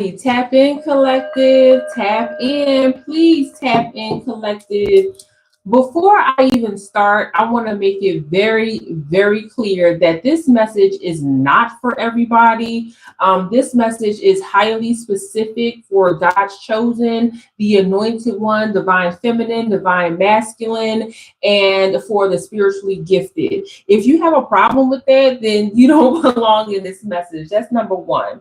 Tap in, collective. Tap in. Please tap in, collective. Before I even start, I want to make it very, very clear that this message is not for everybody. This message is highly specific for God's chosen, the anointed one, divine feminine, divine masculine, and for the spiritually gifted. If you have a problem with that, then you don't belong in this message. That's number one.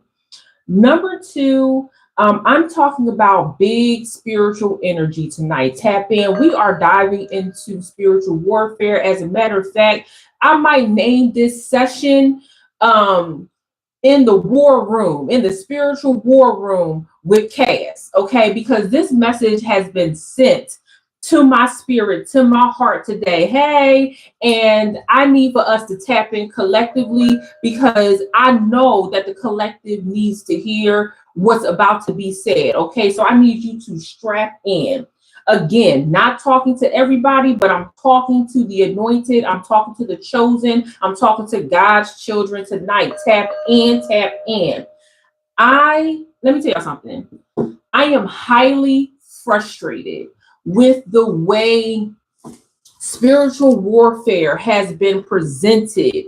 Number two, I'm talking about big spiritual energy tonight. Tap in. We are diving into spiritual warfare. As a matter of fact, I might name this session in the war room, in the spiritual war room with Cass, okay? Because this message has been sent to my spirit, to my heart today. Hey, and I need for us to tap in collectively because I know that the collective needs to hear what's about to be said, okay? So I need you to strap in. Again, not talking to everybody, but I'm talking to the anointed. I'm talking to the chosen. I'm talking to God's children tonight. Tap in, tap in. Let me tell you something. I am highly frustrated with the way spiritual warfare has been presented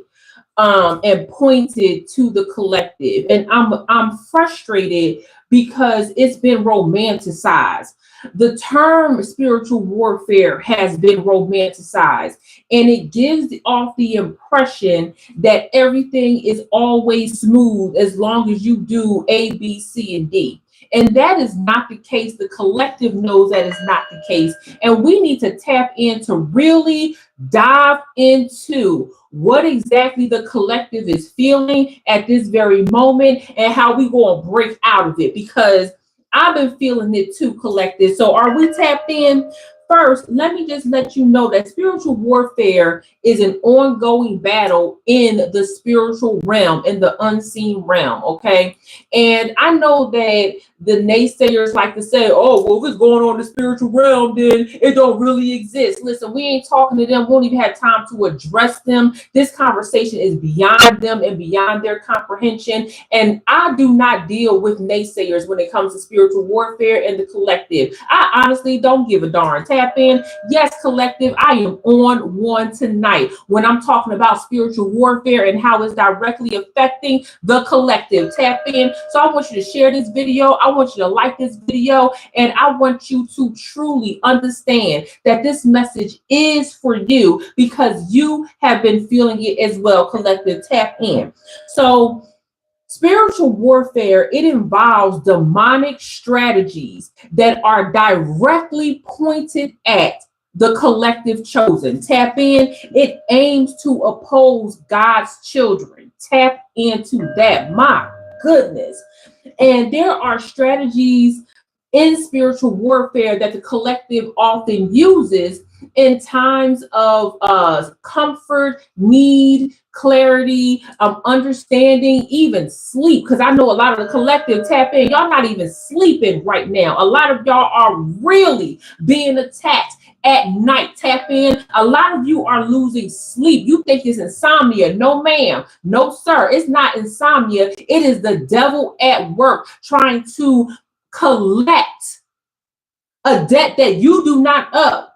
and pointed to the collective. And I'm frustrated because it's been romanticized. The term spiritual warfare has been romanticized, and it gives off the impression that everything is always smooth as long as you do A, B, C, and D. And that is not the case. The collective knows that is not the case. And we need to tap in to really dive into what exactly the collective is feeling at this very moment and how we going to break out of it, because I've been feeling it too, collective. So are we tapped in? First, let me just let you know that spiritual warfare is an ongoing battle in the spiritual realm, in the unseen realm, okay? And I know that the naysayers like to say, oh, well, if it's going on in the spiritual realm, then it don't really exist. Listen, we ain't talking to them. We don't even have time to address them. This conversation is beyond them and beyond their comprehension. And I do not deal with naysayers when it comes to spiritual warfare and the collective. I honestly don't give a darn. Tap in. Yes, collective, I am on one tonight when I'm talking about spiritual warfare and how it's directly affecting the collective. Tap in. So I want you to share this video. I want you to like this video, and I want you to truly understand that this message is for you because you have been feeling it as well, collective. Tap in. So spiritual warfare, it involves demonic strategies that are directly pointed at the collective chosen. Tap in. It aims to oppose God's children. Tap into that. My goodness. And there are strategies in spiritual warfare that the collective often uses in times of comfort, need, clarity, understanding, even sleep. Because I know a lot of the collective, tap in, y'all not even sleeping right now. A lot of y'all are really being attacked at night. Tap in. A lot of you are losing sleep. You think it's insomnia. No, ma'am. No, sir. It's not insomnia. It is the devil at work trying to collect a debt that you do not owe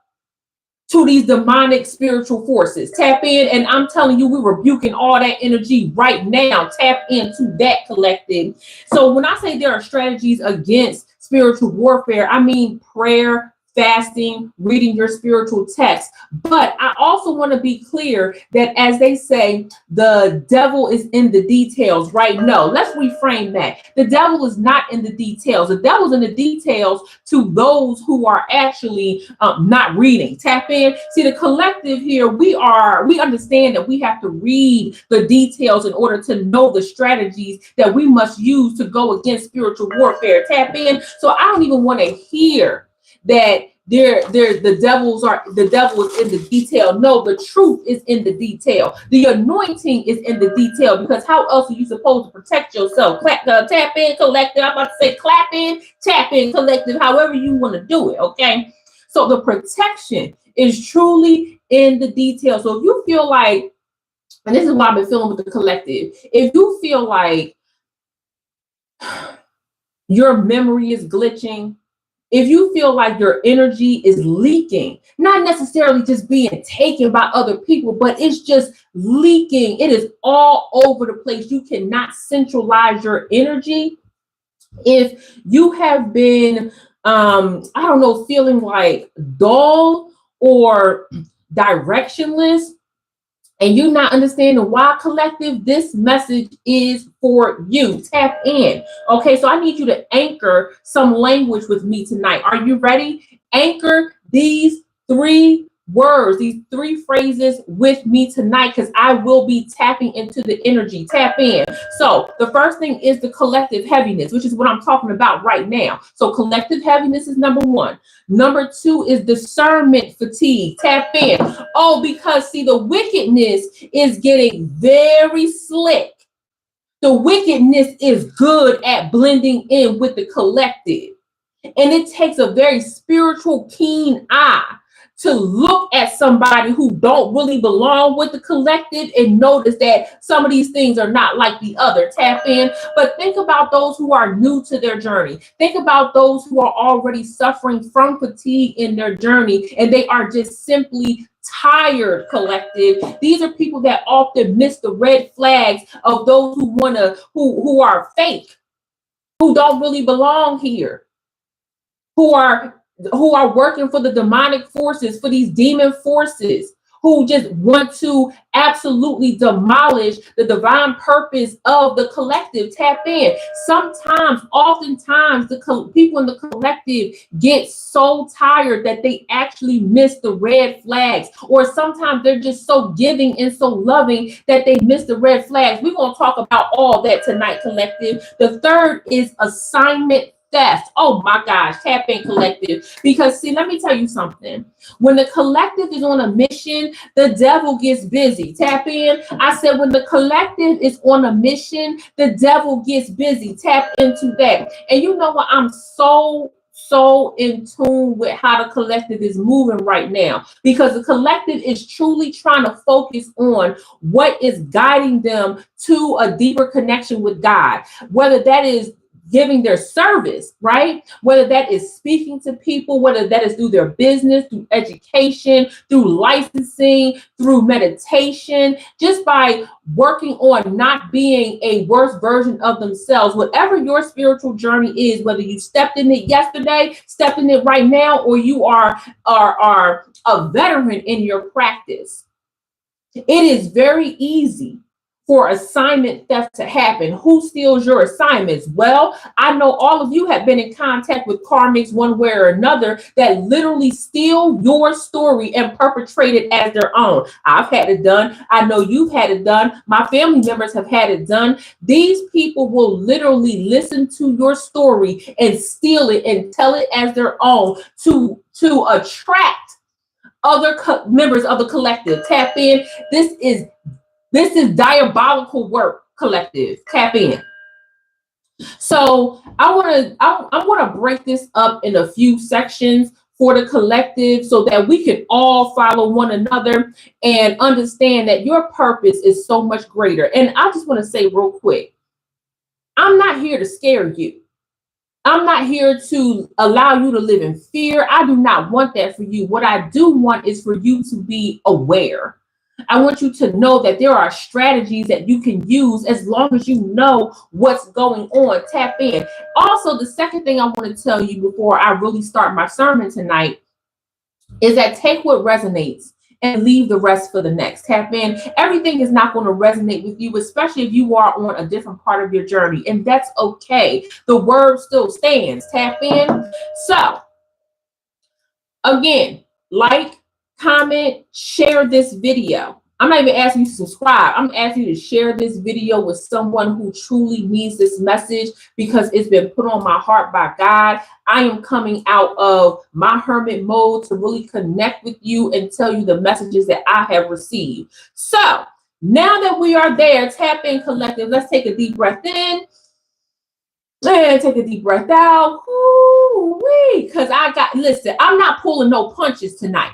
to these demonic spiritual forces. Tap in, and I'm telling you, we're rebuking all that energy right now. Tap into that, collective. So when I say there are strategies against spiritual warfare, I mean prayer, fasting, reading your spiritual text. But I also want to be clear that, as they say, the devil is in the details, right? No, let's reframe that. The devil is not in the details. The devil's in the details to those who are actually not reading. Tap in. See, the collective here, we understand that we have to read the details in order to know the strategies that we must use to go against spiritual warfare. Tap in. So I don't even want to hear that the devil is in the detail. No, the truth is in the detail. The anointing is in the detail, because how else are you supposed to protect yourself? Tap in, collective. I'm about to say clap in, tap in, collective, however you want to do it, okay? So the protection is truly in the detail. So if you feel like, and this is what I've been feeling with the collective, if you feel like your memory is glitching, if you feel like your energy is leaking, not necessarily just being taken by other people, but it's just leaking, it is all over the place, you cannot centralize your energy. If you have been, I don't know, feeling like dull or directionless, and you're not understanding why, collective, this message is for you. Tap in. Okay, so I need you to anchor some language with me tonight. Are you ready? Anchor these three words, these three phrases with me tonight, because I will be tapping into the energy. Tap in. So the first thing is the collective heaviness, which is what I'm talking about right now. So collective heaviness is number one. Number two is discernment fatigue. Tap in. Oh, because see, the wickedness is getting very slick. The wickedness is good at blending in with the collective. And it takes a very spiritual, keen eye to look at somebody who don't really belong with the collective and notice that some of these things are not like the other. Tap in. But think about those who are new to their journey. Think about those who are already suffering from fatigue in their journey, and they are just simply tired, collective. These are people that often miss the red flags of those who are fake, who don't really belong here, who are working for the demonic forces, for these demon forces, who just want to absolutely demolish the divine purpose of the collective. Tap in. Oftentimes, the people in the collective get so tired that they actually miss the red flags, or sometimes they're just so giving and so loving that they miss the red flags. We're going to talk about all that tonight, collective. The third is assignment theft. Oh my gosh, tap in, collective. Because see, let me tell you something. When the collective is on a mission, the devil gets busy. Tap in. I said, when the collective is on a mission, the devil gets busy. Tap into that. And you know what? I'm so in tune with how the collective is moving right now, because the collective is truly trying to focus on what is guiding them to a deeper connection with God, whether that is giving their service, right? Whether that is speaking to people, whether that is through their business, through education, through licensing, through meditation, just by working on not being a worse version of themselves. Whatever your spiritual journey is, whether you stepped in it yesterday, stepped in it right now, or you are a veteran in your practice, it is very easy for assignment theft to happen. Who steals your assignments? Well, I know all of you have been in contact with karmics one way or another that literally steal your story and perpetrate it as their own. I've had it done. I know you've had it done. My family members have had it done. These people will literally listen to your story and steal it and tell it as their own to attract other members of the collective. Tap in. This is diabolical work, collective. Tap in. So I want to break this up in a few sections for the collective so that we can all follow one another and understand that your purpose is so much greater. And I just want to say real quick, I'm not here to scare you. I'm not here to allow you to live in fear. I do not want that for you. What I do want is for you to be aware. I want you to know that there are strategies that you can use as long as you know what's going on. Tap in. Also, the second thing I want to tell you before I really start my sermon tonight is that take what resonates and leave the rest for the next. Tap in. Everything is not going to resonate with you, especially if you are on a different part of your journey, and that's okay. The word still stands. Tap in. So, again, like, comment, share this video. I'm not even asking you to subscribe. I'm asking you to share this video with someone who truly needs this message, because it's been put on my heart by God. I am coming out of my hermit mode to really connect with you and tell you the messages that I have received. So now that we are there, tap in, collective. Let's take a deep breath in. And take a deep breath out. Because listen, I'm not pulling no punches tonight.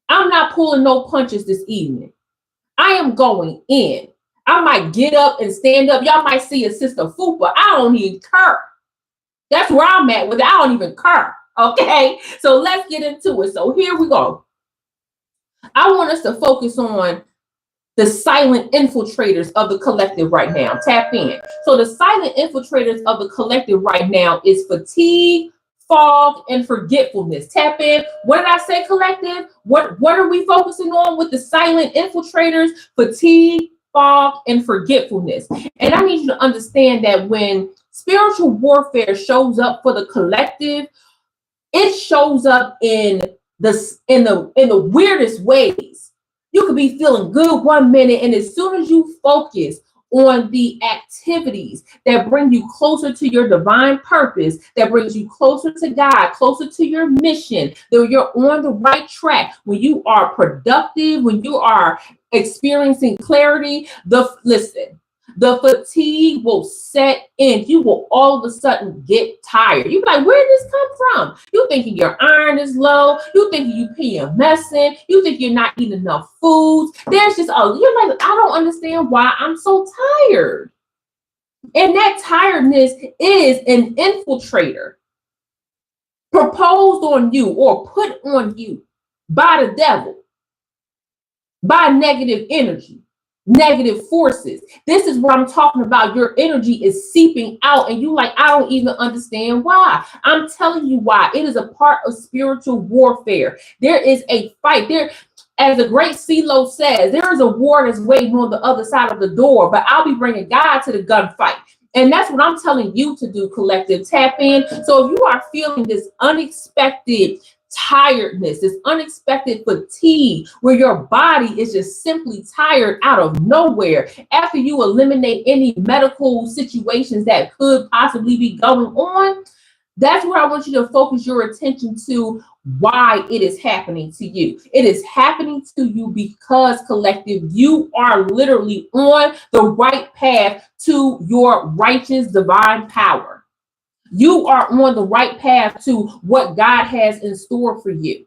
I'm not pulling no punches this evening. I am going in. I might get up and stand up. Y'all might see a Sister Fupa. I don't even care. That's where I'm at with it. I don't even care. Okay, so let's get into it. So here we go. I want us to focus on the silent infiltrators of the collective right now. Tap in. So the silent infiltrators of the collective right now is fatigue, fog, and forgetfulness. Tap in. What did I say, collective? What are we focusing on with the silent infiltrators? Fatigue, fog, and forgetfulness. And I need you to understand that when spiritual warfare shows up for the collective, it shows up in the weirdest ways. You could be feeling good one minute, and as soon as you focus on the activities that bring you closer to your divine purpose, that brings you closer to God, closer to your mission, that you're on the right track, when you are productive, when you are experiencing clarity, the fatigue will set in. You will all of a sudden get tired. You be like, where did this come from? You thinking your iron is low. You thinking you PMSing. You think you're not eating enough foods. There's just, you're like, I don't understand why I'm so tired. And that tiredness is an infiltrator proposed on you or put on you by the devil, by negative energy, negative forces. This is what I'm talking about. Your energy is seeping out, and you like, I don't even understand why. I'm telling you why. It is a part of spiritual warfare. There is a fight there. As the great CeeLo says, there is a war that's waiting on the other side of the door, but I'll be bringing God to the gunfight. And that's what I'm telling you to do, collective. Tap in. So if you are feeling this unexpected tiredness, this unexpected fatigue, where your body is just simply tired out of nowhere, after you eliminate any medical situations that could possibly be going on, that's where I want you to focus your attention to why it is happening to you. It is happening to you because, collective, you are literally on the right path to your righteous divine power. You are on the right path to what God has in store for you.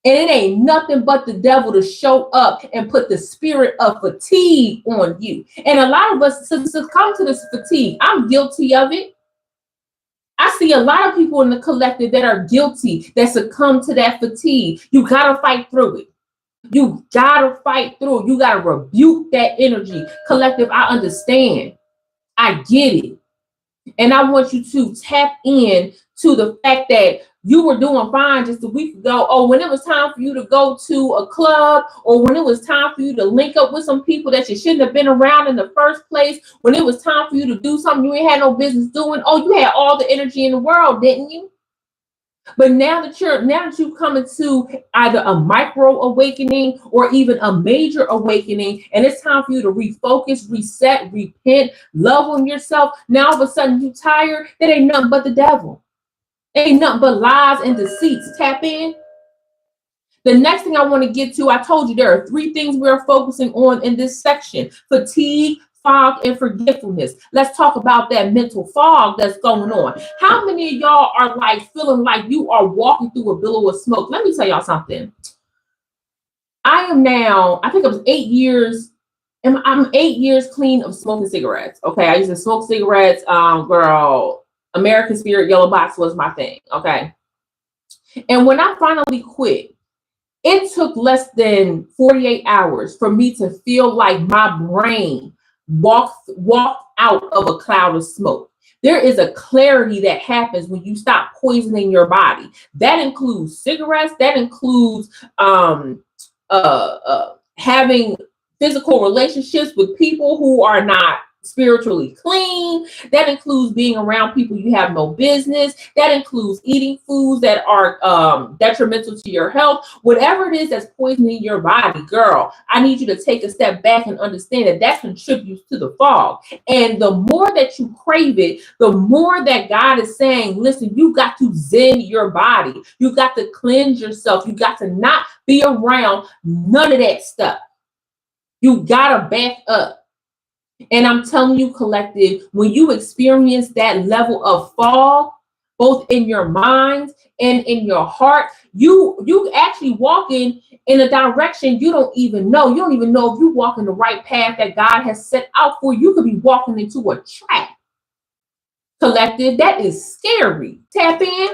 And it ain't nothing but the devil to show up and put the spirit of fatigue on you. And a lot of us succumb to this fatigue. I'm guilty of it. I see a lot of people in the collective that are guilty, that succumb to that fatigue. You got to fight through it. You got to fight through it. You got to rebuke that energy. Collective, I understand. I get it. And I want you to tap in to the fact that you were doing fine just a week ago. Or when it was time for you to go to a club, or when it was time for you to link up with some people that you shouldn't have been around in the first place, when it was time for you to do something you ain't had no business doing. Oh, you had all the energy in the world, didn't you? But now that you've come into either a micro awakening or even a major awakening, and it's time for you to refocus, reset, repent, love on yourself. Now all of a sudden you tired. That ain't nothing but the devil. Ain't nothing but lies and deceits. Tap in. The next thing I want to get to, I told you there are 3 things we're focusing on in this section: fatigue, fog, and forgetfulness. Let's talk about that mental fog that's going on. How many of y'all are like feeling like you are walking through a billow of smoke? Let me tell y'all something. I am now, I think it was 8 years. I'm 8 years clean of smoking cigarettes. Okay, I used to smoke cigarettes. Girl, American Spirit Yellow Box was my thing. Okay, and when I finally quit, it took less than 48 hours for me to feel like my brain walked out of a cloud of smoke. There is a clarity that happens when you stop poisoning your body. That includes cigarettes. That includes having physical relationships with people who are not spiritually clean. That includes being around people you have no business. That includes eating foods that are detrimental to your health. Whatever it is that's poisoning your body, girl, I need you to take a step back and understand that that contributes to the fog. And the more that you crave it, the more that God is saying, listen, you got to zen your body. You got to cleanse yourself. You got to not be around none of that stuff. You got to back up. And I'm telling you, collective, when you experience that level of fog, both in your mind and in your heart, you actually walking in a direction you don't even know. You don't even know if you walk in the right path that God has set out for you. You could be walking into a trap. Collective, that is scary. Tap in.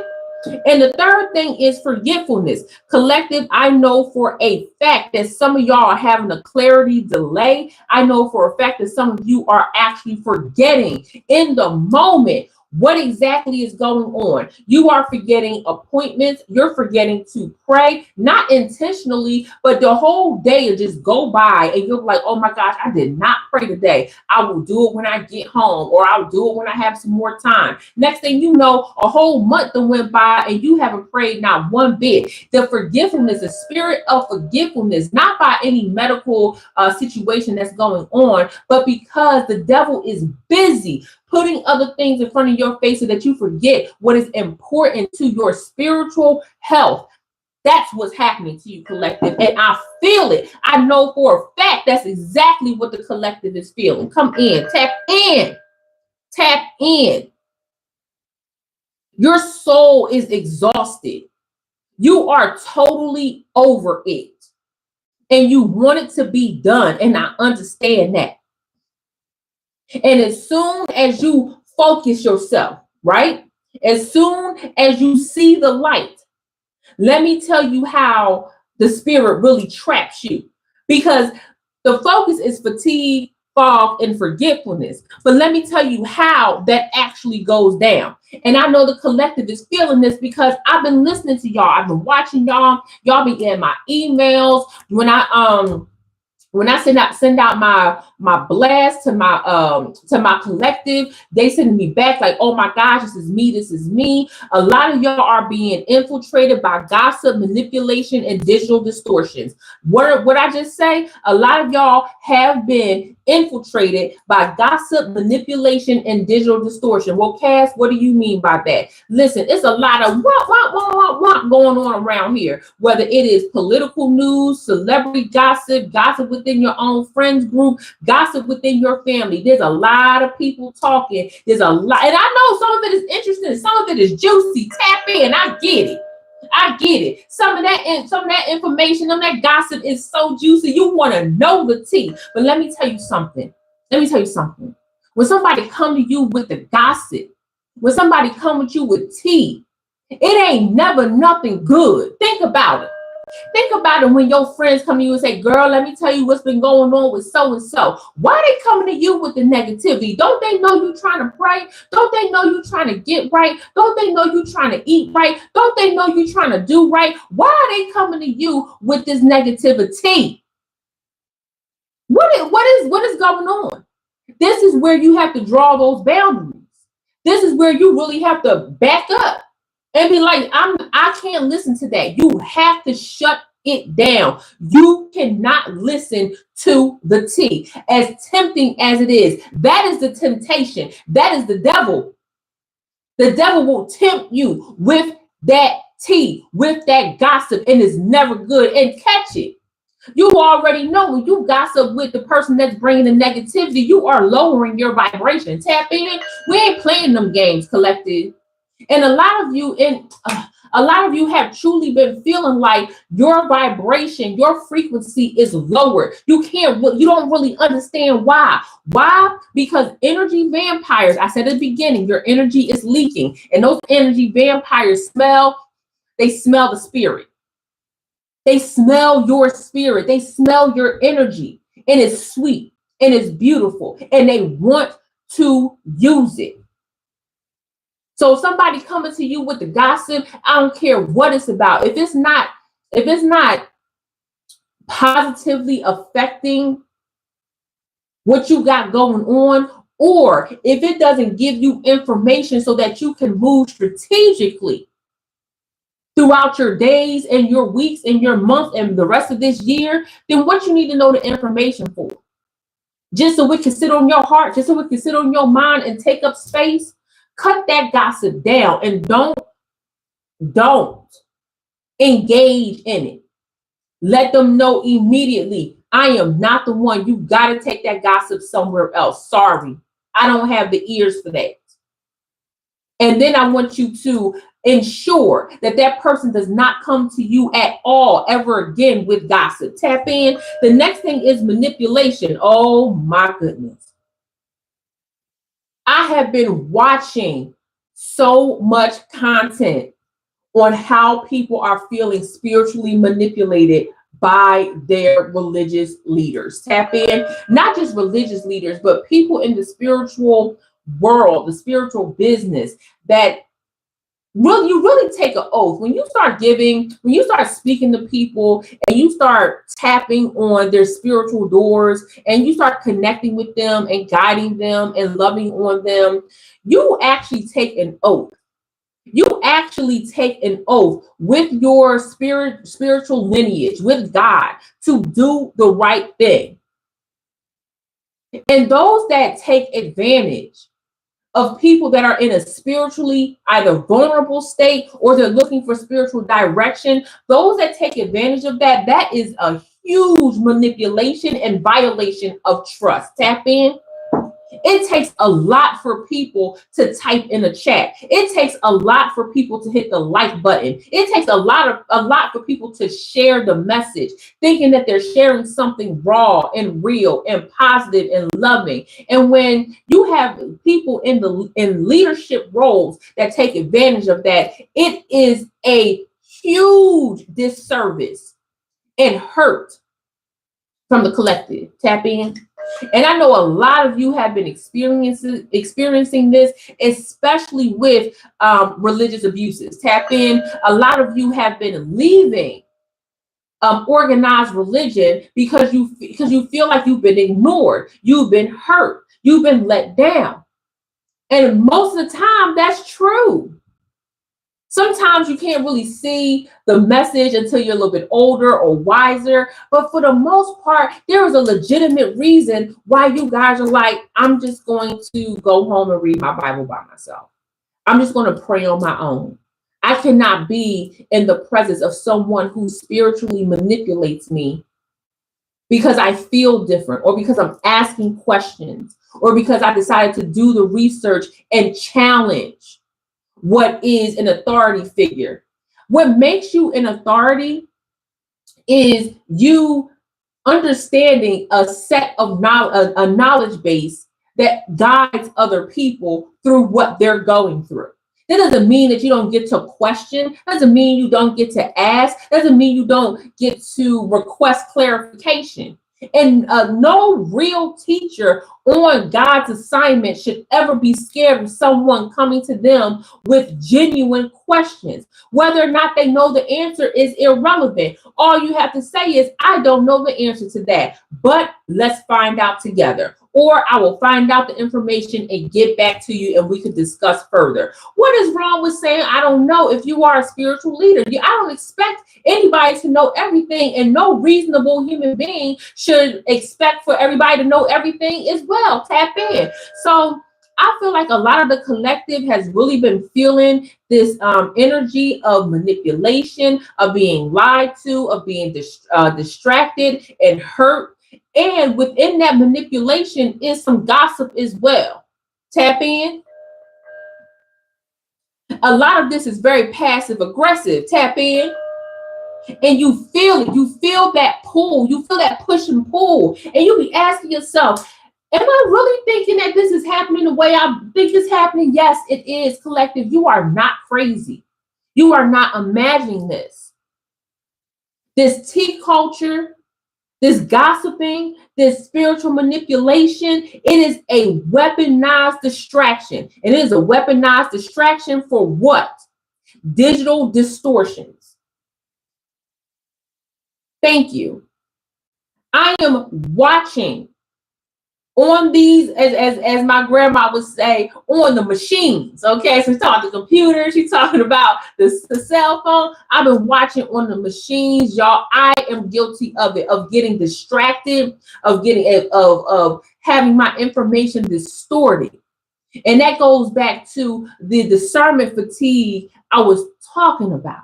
And the third thing is forgetfulness. Collective, I know for a fact that some of y'all are having a clarity delay. I know for a fact that some of you are actually forgetting in the moment what exactly is going on. You are forgetting appointments. You're forgetting to pray, not intentionally, but the whole day will just go by and you're like, oh my gosh, I did not pray today. I will do it when I get home, or I'll do it when I have some more time. Next thing you know, a whole month went by and you haven't prayed not one bit. The forgetfulness, the spirit of forgetfulness, not by any medical situation that's going on, but because the devil is busy putting other things in front of your face so that you forget what is important to your spiritual health. That's what's happening to you, collective. And I feel it. I know for a fact that's exactly what the collective is feeling. Come in, tap in, tap in. Your soul is exhausted. You are totally over it. And you want it to be done. And I understand that. And as soon as you focus yourself, right? As soon as you see the light, let me tell you how the spirit really traps you. Because the focus is fatigue, fog, and forgetfulness. But let me tell you how that actually goes down. And I know the collective is feeling this because I've been listening to y'all. I've been watching y'all. Y'all be getting my emails. When I send out my blast to my collective, they send me back like, oh my gosh, this is me, this is me. A lot of y'all are being infiltrated by gossip, manipulation, and digital distortions. What I just say? A lot of y'all have been infiltrated by gossip, manipulation, and digital distortion. Well, Cass, what do you mean by that? Listen, it's a lot of what going on around here. Whether it is political news, celebrity gossip, gossip within your own friends group, gossip within your family. There's a lot of people talking. There's a lot, and I know some of it is interesting, some of it is juicy. Tap in. I get it. I get it. Some of that information, some of that gossip is so juicy. You want to know the tea. But let me tell you something. When somebody come to you with the gossip, when somebody come with you with tea, it ain't never nothing good. Think about it. Think about it when your friends come to you and say, girl, let me tell you what's been going on with so-and-so. Why are they coming to you with the negativity? Don't they know you trying to pray? Don't they know you trying to get right? Don't they know you trying to eat right? Don't they know you trying to do right? Why are they coming to you with this negativity? What is going on? This is where you have to draw those boundaries. This is where you really have to back up and be like, I can't listen to that. You have to shut it down. You cannot listen to the tea. As tempting as it is, that is the temptation. That is the devil. The devil will tempt you with that tea, with that gossip, and it's never good. And catch it. You already know when you gossip with the person that's bringing the negativity, you are lowering your vibration. Tap in. We ain't playing them games, collective. And a lot of you have truly been feeling like your vibration, your frequency is lower. You don't really understand why. Why? Because energy vampires, I said at the beginning, your energy is leaking. And those energy vampires they smell the spirit. They smell your spirit. They smell your energy. And it's sweet and it's beautiful. And they want to use it. So if somebody coming to you with the gossip, I don't care what it's about. If it's not positively affecting what you got going on, or if it doesn't give you information so that you can move strategically throughout your days and your weeks and your month and the rest of this year, then what you need to know the information for? Just so it can sit on your heart, just so it can sit on your mind and take up space. Cut that gossip down and don't engage in it. Let them know immediately, I am not the one. You got to take that gossip somewhere else. Sorry, I don't have the ears for that. And then I want you to ensure that that person does not come to you at all ever again with gossip. Tap in. The next thing is manipulation. Oh my goodness. I I have been watching so much content on how people are feeling spiritually manipulated by their religious leaders. Tap in, not just religious leaders, but people in the spiritual world, the spiritual business, that really, you really take an oath when you start giving, when you start speaking to people and you start tapping on their spiritual doors and you start connecting with them and guiding them and loving on them. You actually take an oath. You actually take an oath with your spiritual lineage, with God, to do the right thing. And those that take advantage of people that are in a spiritually either vulnerable state or they're looking for spiritual direction, those that take advantage of that, that is a huge manipulation and violation of trust. Tap in. It takes a lot for people to type in a chat. It takes a lot for people to hit the like button. It takes a lot for people to share the message, thinking that they're sharing something raw and real and positive and loving. And when you have people in leadership roles that take advantage of that, it is a huge disservice and hurt from the collective. Tap in. And I know a lot of you have been experiencing this, especially with religious abuses. Tap in. A lot of you have been leaving organized religion because you feel like you've been ignored, you've been hurt, you've been let down. And most of the time, that's true. Sometimes you can't really see the message until you're a little bit older or wiser. But for the most part, there is a legitimate reason why you guys are like, I'm just going to go home and read my Bible by myself. I'm just going to pray on my own. I cannot be in the presence of someone who spiritually manipulates me because I feel different, or because I'm asking questions, or because I decided to do the research and challenge what is an authority figure. What makes you an authority is you understanding a set of knowledge, a knowledge base that guides other people through what they're going through. That doesn't mean that you don't get to question. Doesn't mean you don't get to ask. Doesn't mean you don't get to request clarification. And no real teacher on God's assignment should ever be scared of someone coming to them with genuine questions. Whether or not they know the answer is irrelevant. All you have to say is, I don't know the answer to that, but let's find out together. Or I will find out the information and get back to you and we could discuss further. What is wrong with saying, I don't know, if you are a spiritual leader? I don't expect anybody to know everything, and no reasonable human being should expect for everybody to know everything as well. Tap in. So I feel like a lot of the collective has really been feeling this energy of manipulation, of being lied to, of being distracted and hurt. And within that manipulation is some gossip as well. Tap in. A lot of this is very passive aggressive. Tap in. And you feel it. You feel that pull. You feel that push and pull. And you be asking yourself, am I really thinking that this is happening the way I think it's happening? Yes, it is, collective. You are not crazy. You are not imagining this. This tea culture, this gossiping, this spiritual manipulation, it is a weaponized distraction. And it is a weaponized distraction for what? Digital distortions. Thank you. I am watching on these, as my grandma would say, on the machines. Okay, so she's talking the computer, she's talking about the cell phone. I've been watching on the machines, y'all. I am guilty of it, of getting distracted, of having my information distorted. And that goes back to the discernment fatigue I was talking about.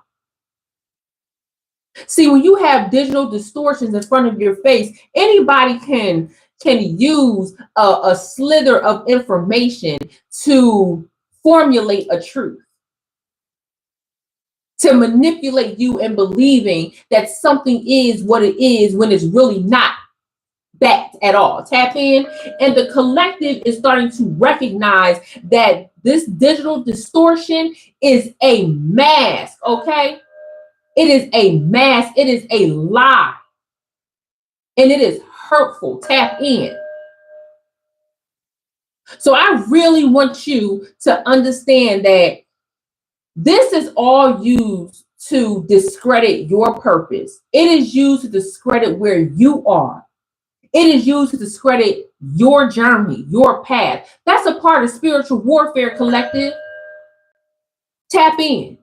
See, when you have digital distortions in front of your face, anybody can use a slither of information to formulate a truth, to manipulate you in believing that something is what it is when it's really not. that at all. Tap in. And the collective is starting to recognize that this digital distortion is a mask, okay? It is a mask. It is a lie. And it is hurtful. Tap in. So I really want you to understand that this is all used to discredit your purpose. It is used to discredit where you are. It is used to discredit your journey, your path. That's a part of spiritual warfare, collective. Tap in.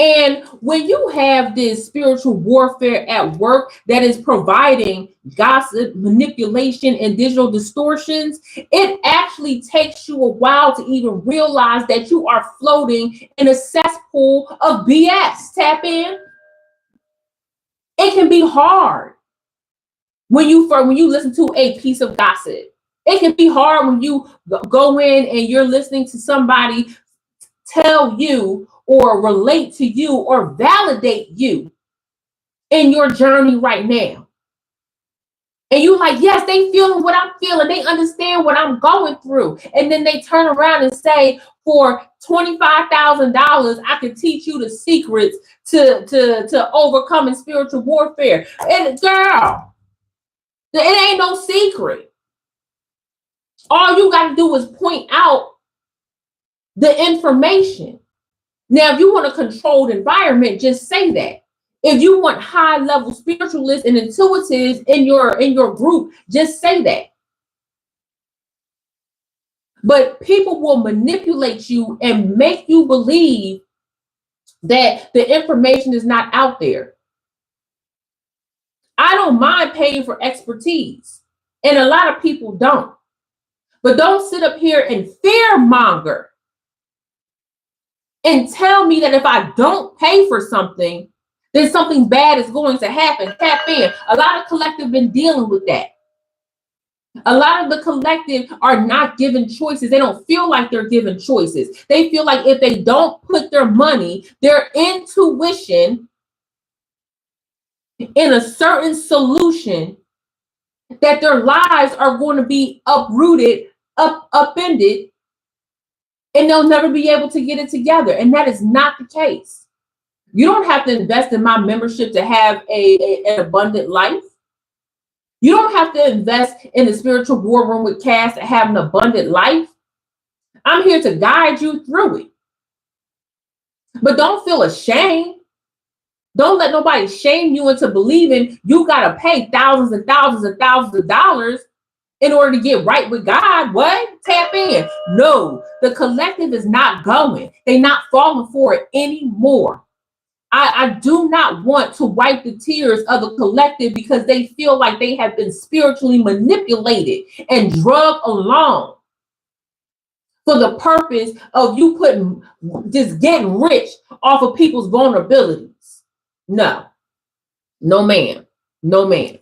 And when you have this spiritual warfare at work that is providing gossip, manipulation, and digital distortions, it actually takes you a while to even realize that you are floating in a cesspool of BS. Tap in. It can be hard when you listen to a piece of gossip. It can be hard when you go in and you're listening to somebody tell you or relate to you or validate you in your journey right now. And you like, yes, they feeling what I'm feeling. They understand what I'm going through. And then they turn around and say, for $25,000, I can teach you the secrets to overcoming spiritual warfare. And girl, it ain't no secret. All you got to do is point out the information. Now, if you want a controlled environment, just say that. If you want high-level spiritualists and intuitives in your group, just say that. But people will manipulate you and make you believe that the information is not out there. I don't mind paying for expertise, and a lot of people don't. But don't sit up here and fearmonger and tell me that if I don't pay for something, then something bad is going to happen. Tap in. A lot of collective been dealing with that. A lot of the collective are not given choices. They don't feel like they're given choices. They feel like if they don't put their money, their intuition in a certain solution, that their lives are going to be uprooted, upended, and they'll never be able to get it together. And that is not the case. You don't have to invest in my membership to have an abundant life. You don't have to invest in the spiritual war room with Cass to have an abundant life. I'm here to guide you through it. But don't feel ashamed. Don't let nobody shame you into believing you got to pay thousands and thousands and thousands of dollars in order to get right with God. What? Tap in. No, the collective is not going. They're not falling for it anymore. I do not want to wipe the tears of the collective because they feel like they have been spiritually manipulated and drugged along for the purpose of you just getting rich off of people's vulnerabilities. No, no ma'am, no ma'am.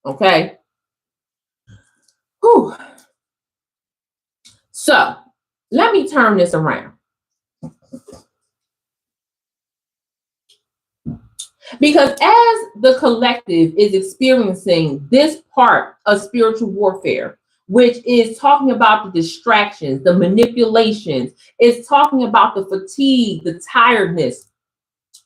Okay. Whew. So let me turn this around. Because as the collective is experiencing this part of spiritual warfare, which is talking about the distractions, the manipulations, it's talking about the fatigue, the tiredness,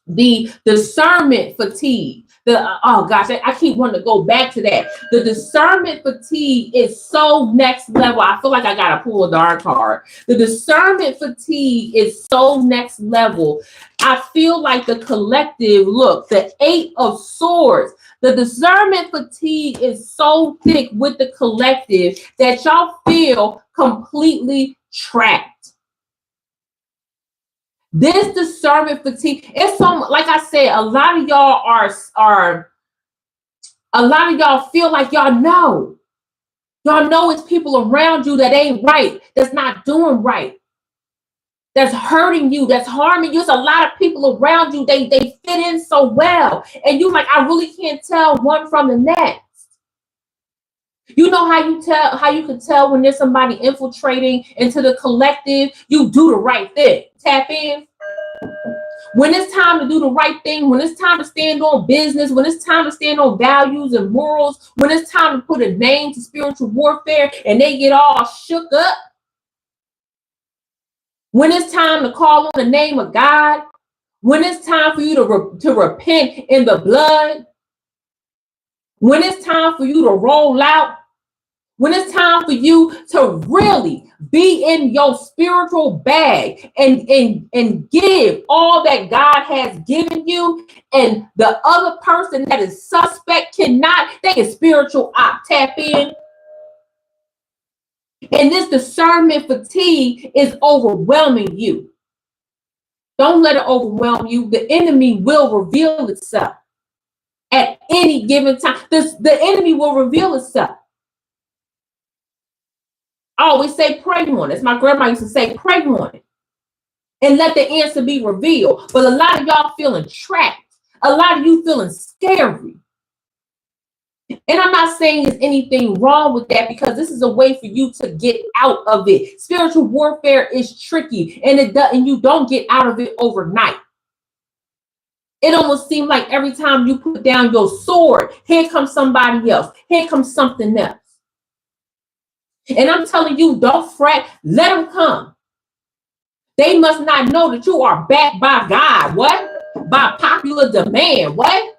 the discernment fatigue. Oh gosh, I keep wanting to go back to that. The discernment fatigue is so next level. I feel like I gotta pull a dark card. The discernment fatigue is so next level. I feel like the collective, look, the 8 of Swords, the discernment fatigue is so thick with the collective that y'all feel completely trapped. This discernment fatigue, it's so, like I said, a lot of y'all a lot of y'all feel like y'all know it's people around you that ain't right, that's not doing right, that's hurting you, that's harming you. It's a lot of people around you, they fit in so well, and you like, I really can't tell one from the next. You know how you can tell when there's somebody infiltrating into the collective? You do the right thing. Tap in. When it's time to do the right thing, when it's time to stand on business, when it's time to stand on values and morals, when it's time to put a name to spiritual warfare and they get all shook up, when it's time to call on the name of God, when it's time for you to repent in the blood, when it's time for you to roll out, when it's time for you to really be in your spiritual bag and give all that God has given you, and the other person that is suspect cannot, they is spiritual op, tap in. And this discernment fatigue is overwhelming you. Don't let it overwhelm you. The enemy will reveal itself at any given time. The enemy will reveal itself. I always say pray on it. As my grandma used to say, pray on it. And let the answer be revealed. But a lot of y'all feeling trapped. A lot of you feeling scary. And I'm not saying there's anything wrong with that, because this is a way for you to get out of it. Spiritual warfare is tricky, and you don't get out of it overnight. It almost seems like every time you put down your sword, here comes somebody else. Here comes something else. And I'm telling you, don't fret. Let them come. They must not know that you are backed by God. What? By popular demand. What?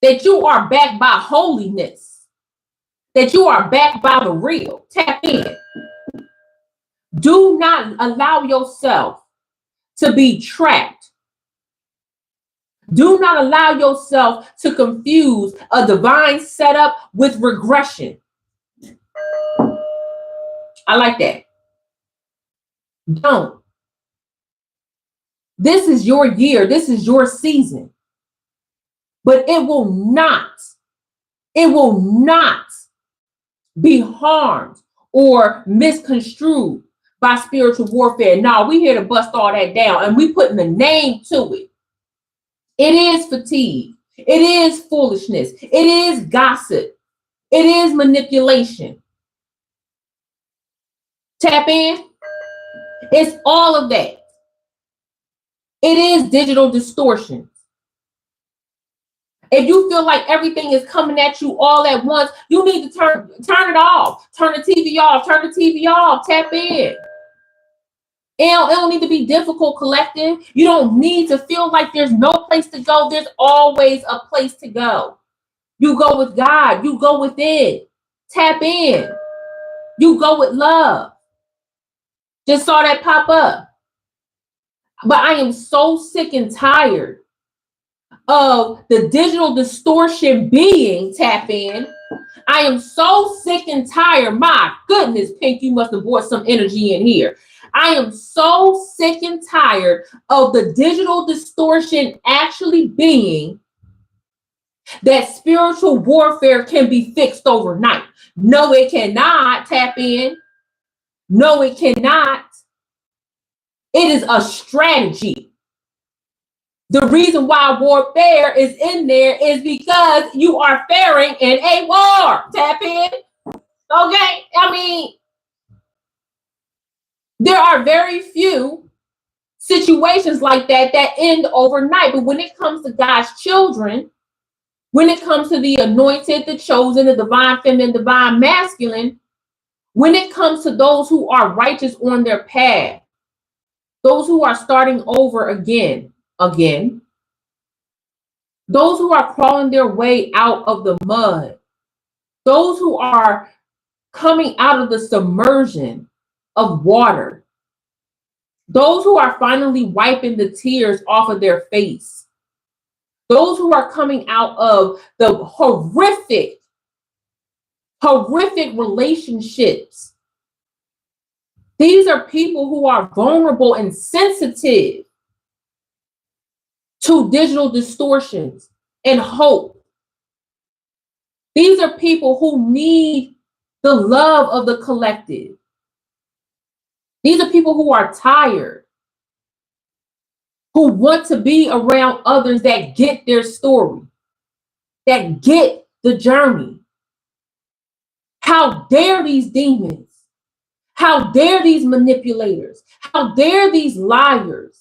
That you are backed by holiness. That you are backed by the real. Tap in. Do not allow yourself to be trapped. Do not allow yourself to confuse a divine setup with regression. I like that. Don't. This is your year. This is your season. But it will not be harmed or misconstrued by spiritual warfare. No, we here to bust all that down, and we putting the name to it. It is fatigue. It is foolishness. It is gossip. It is manipulation. Tap in. It's all of that. It is digital distortions. If you feel like everything is coming at you all at once, you need to turn it off. Turn the TV off. Turn the TV off. Tap in. It don't need to be difficult, collective. You don't need to feel like there's no place to go. There's always a place to go. You go with God. You go with it. Tap in. You go with love. Just saw that pop up. But I am so sick and tired of the digital distortion being, tap in. I am so sick and tired. My goodness, Pink, you must have brought some energy in here. I am so sick and tired of the digital distortion actually being that spiritual warfare can be fixed overnight. No, it cannot, tap in. No, it cannot. It is a strategy. The reason why warfare is in there is because you are faring in a war. Tap in. Okay? I mean, there are very few situations like that end overnight. But when it comes to God's children, when it comes to the anointed, the chosen, the divine feminine, divine masculine, when it comes to those who are righteous on their path, those who are starting over again, those who are crawling their way out of the mud, those who are coming out of the submersion of water, those who are finally wiping the tears off of their face, those who are coming out of the horrific relationships. These are people who are vulnerable and sensitive to digital distortions and hope. These are people who need the love of the collective. These are people who are tired, who want to be around others that get their story, that get the journey. How dare these demons? How dare these manipulators? Now there are these liars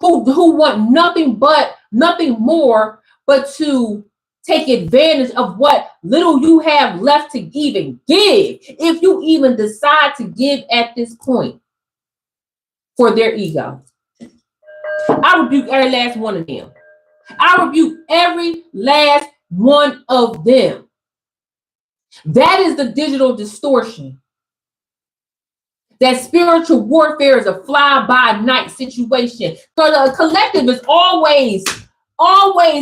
who want nothing more but to take advantage of what little you have left to even give, if you even decide to give at this point, for their ego. I rebuke every last one of them. I rebuke every last one of them. That is the digital distortion. That spiritual warfare is a fly-by-night situation. So the collective is always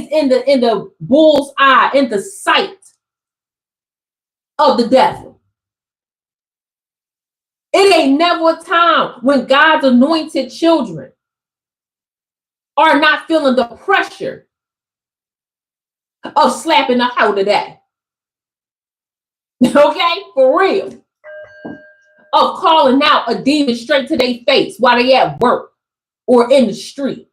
in the bull's eye, in the sight of the devil. It ain't never a time when God's anointed children are not feeling the pressure of slapping the out of that. Okay, for real. Of calling out a demon straight to their face while they at work or in the streets.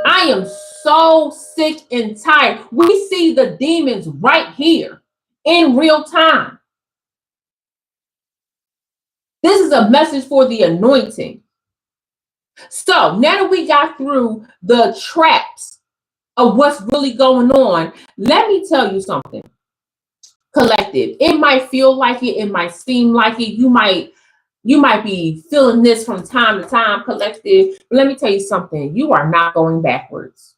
I am so sick and tired. We see the demons right here in real time. This is a message for the anointing. So now that we got through the traps of what's really going on, let me tell you something. Collective. It might feel like it. It might seem like it. You might be feeling this from time to time, collective. But let me tell you something. You are not going backwards.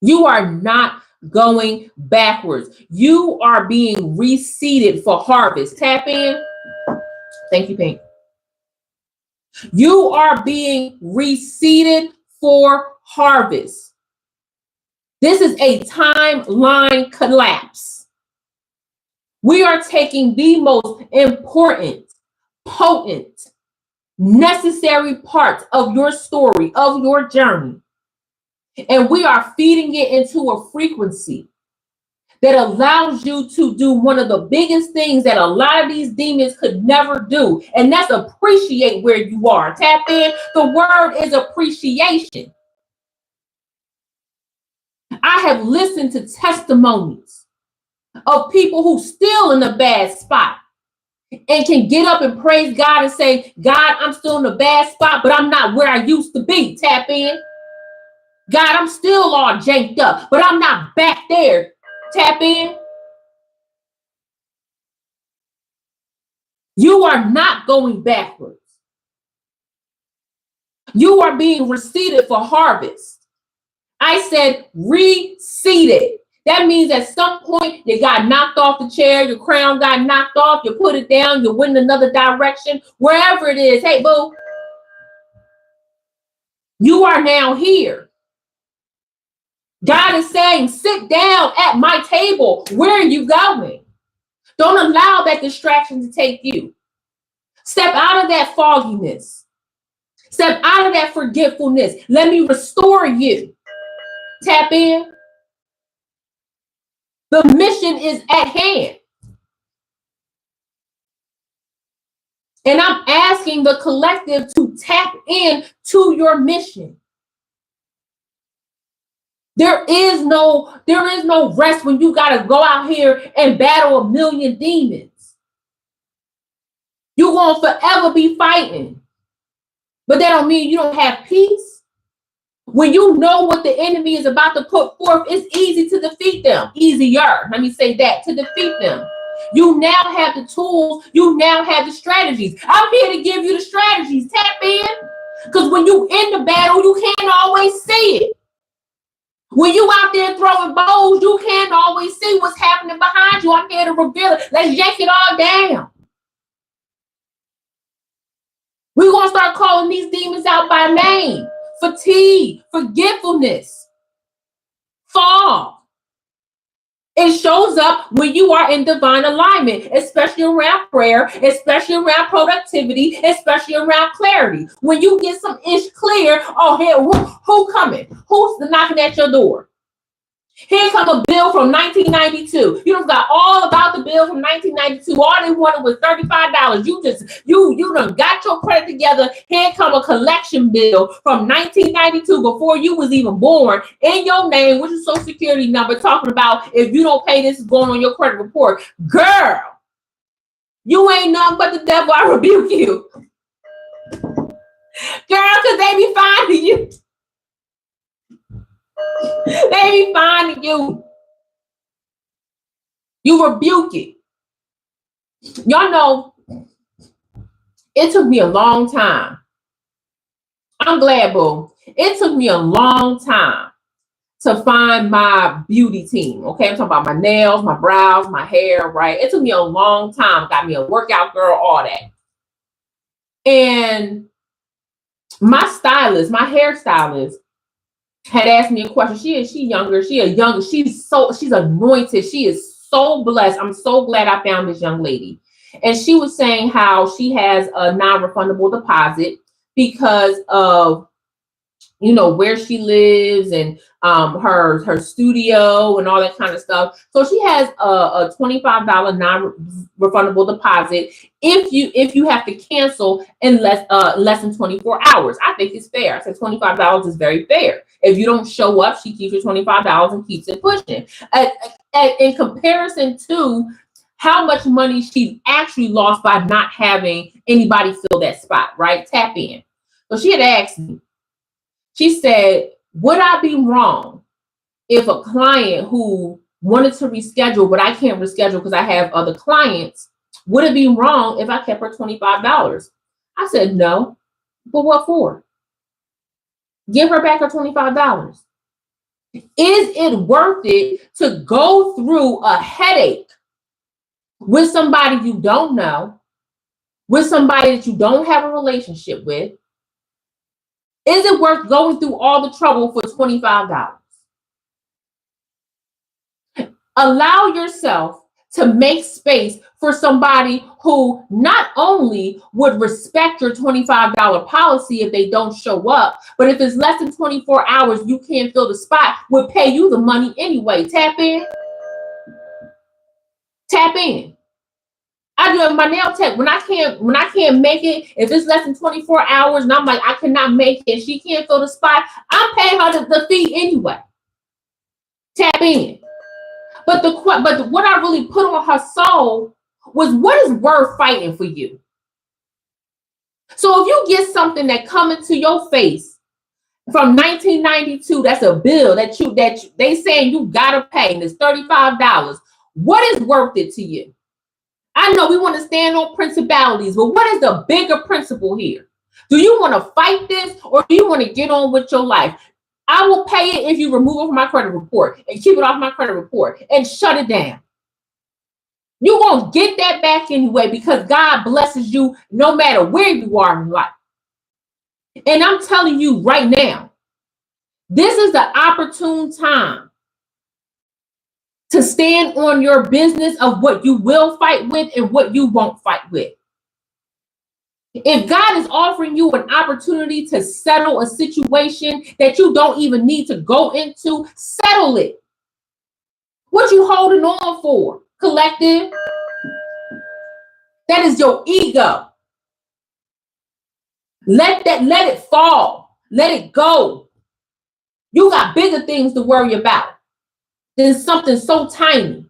You are not going backwards. You are being reseeded for harvest. Tap in. Thank you, Pink. You are being reseeded for harvest. This is a timeline collapse. We are taking the most important, potent, necessary parts of your story, of your journey, and we are feeding it into a frequency that allows you to do one of the biggest things that a lot of these demons could never do, and that's appreciate where you are. Tap in. The word is appreciation. I have listened to testimonies of people who still in a bad spot and can get up and praise God and say, God, I'm still in a bad spot, but I'm not where I used to be. Tap in. God, I'm still all janked up, but I'm not back there. Tap in. You are not going backwards. You are being reseeded for harvest. I said reseeded. That means at some point you got knocked off the chair, your crown got knocked off, you put it down, you went in another direction, wherever it is. Hey, boo, you are now here. God is saying, sit down at my table. Where are you going? Don't allow that distraction to take you. Step out of that fogginess. Step out of that forgetfulness. Let me restore you. Tap in. The mission is at hand. And I'm asking the collective to tap in to your mission. There is no rest when you got to go out here and battle a million demons. You're going to forever be fighting. But that don't mean you don't have peace. When you know what the enemy is about to put forth, it's easy to defeat them. Easier, let me say that, to defeat them. You now have the tools. You now have the strategies. I'm here to give you the strategies. Tap in. Because when you in the battle, you can't always see it. When you out there throwing bows, you can't always see what's happening behind you. I'm here to reveal it. Let's yank it all down. We're going to start calling these demons out by name. Fatigue, forgetfulness, fall. It shows up when you are in divine alignment, especially around prayer, especially around productivity, especially around clarity. When you get some ish clear, oh, here, who coming? Who's knocking at your door? Here come a bill from 1992. You done got all about the bill from 1992. All they wanted was $35. You done got your credit together. Here come a collection bill from 1992 before you was even born in your name, with your social security number, talking about if you don't pay this, is going on your credit report. Girl, You ain't nothing but the devil. I rebuke you. Girl, because they be finding you. They be finding you. You rebuke it. Y'all know, it took me a long time. I'm glad, boo. It took me a long time to find my beauty team. Okay, I'm talking about my nails, my brows, my hair, right? It took me a long time. Got me a workout girl, all that. And my stylist, my hairstylist, had asked me a question. She's younger. She's anointed. She is so blessed. I'm so glad I found this young lady. And she was saying how she has a non-refundable deposit because of, you know, where she lives and her studio and all that kind of stuff. So she has a $25 non-refundable deposit if you have to cancel in less than 24 hours. I think it's fair. I said $25 is very fair. If you don't show up, she keeps your $25 and keeps it pushing. In comparison to how much money she actually lost by not having anybody fill that spot, right? Tap in. So she had asked me, she said, would I be wrong if a client who wanted to reschedule, but I can't reschedule because I have other clients, would it be wrong if I kept her $25? I said, no. But what for? Give her back her $25. Is it worth it to go through a headache with somebody you don't know, with somebody that you don't have a relationship with? Is it worth going through all the trouble for $25? Allow yourself to make space for somebody who not only would respect your $25 policy if they don't show up, but if it's less than 24 hours, you can't fill the spot, would pay you the money anyway. Tap in. Tap in. I do it with my nail tech. When I can't make it, if it's less than 24 hours and I'm like, I cannot make it, she can't fill the spot, I'm paying her the fee anyway. Tap in. But what I really put on her soul was, what is worth fighting for you? So if you get something that come into your face from 1992, that's a bill that they saying you gotta pay, and it's $35. What is worth it to you? I know we want to stand on principalities, but what is the bigger principle here? Do you want to fight this, or do you want to get on with your life? I will pay it if you remove it from my credit report and keep it off my credit report and shut it down. You're going to get that back anyway, because God blesses you no matter where you are in life. And I'm telling you right now, this is the opportune time to stand on your business of what you will fight with and what you won't fight with. If God is offering you an opportunity to settle a situation that you don't even need to go into, settle it. What you holding on for, collective? That is your ego. Let it fall. Let it go. You got bigger things to worry about than something so tiny.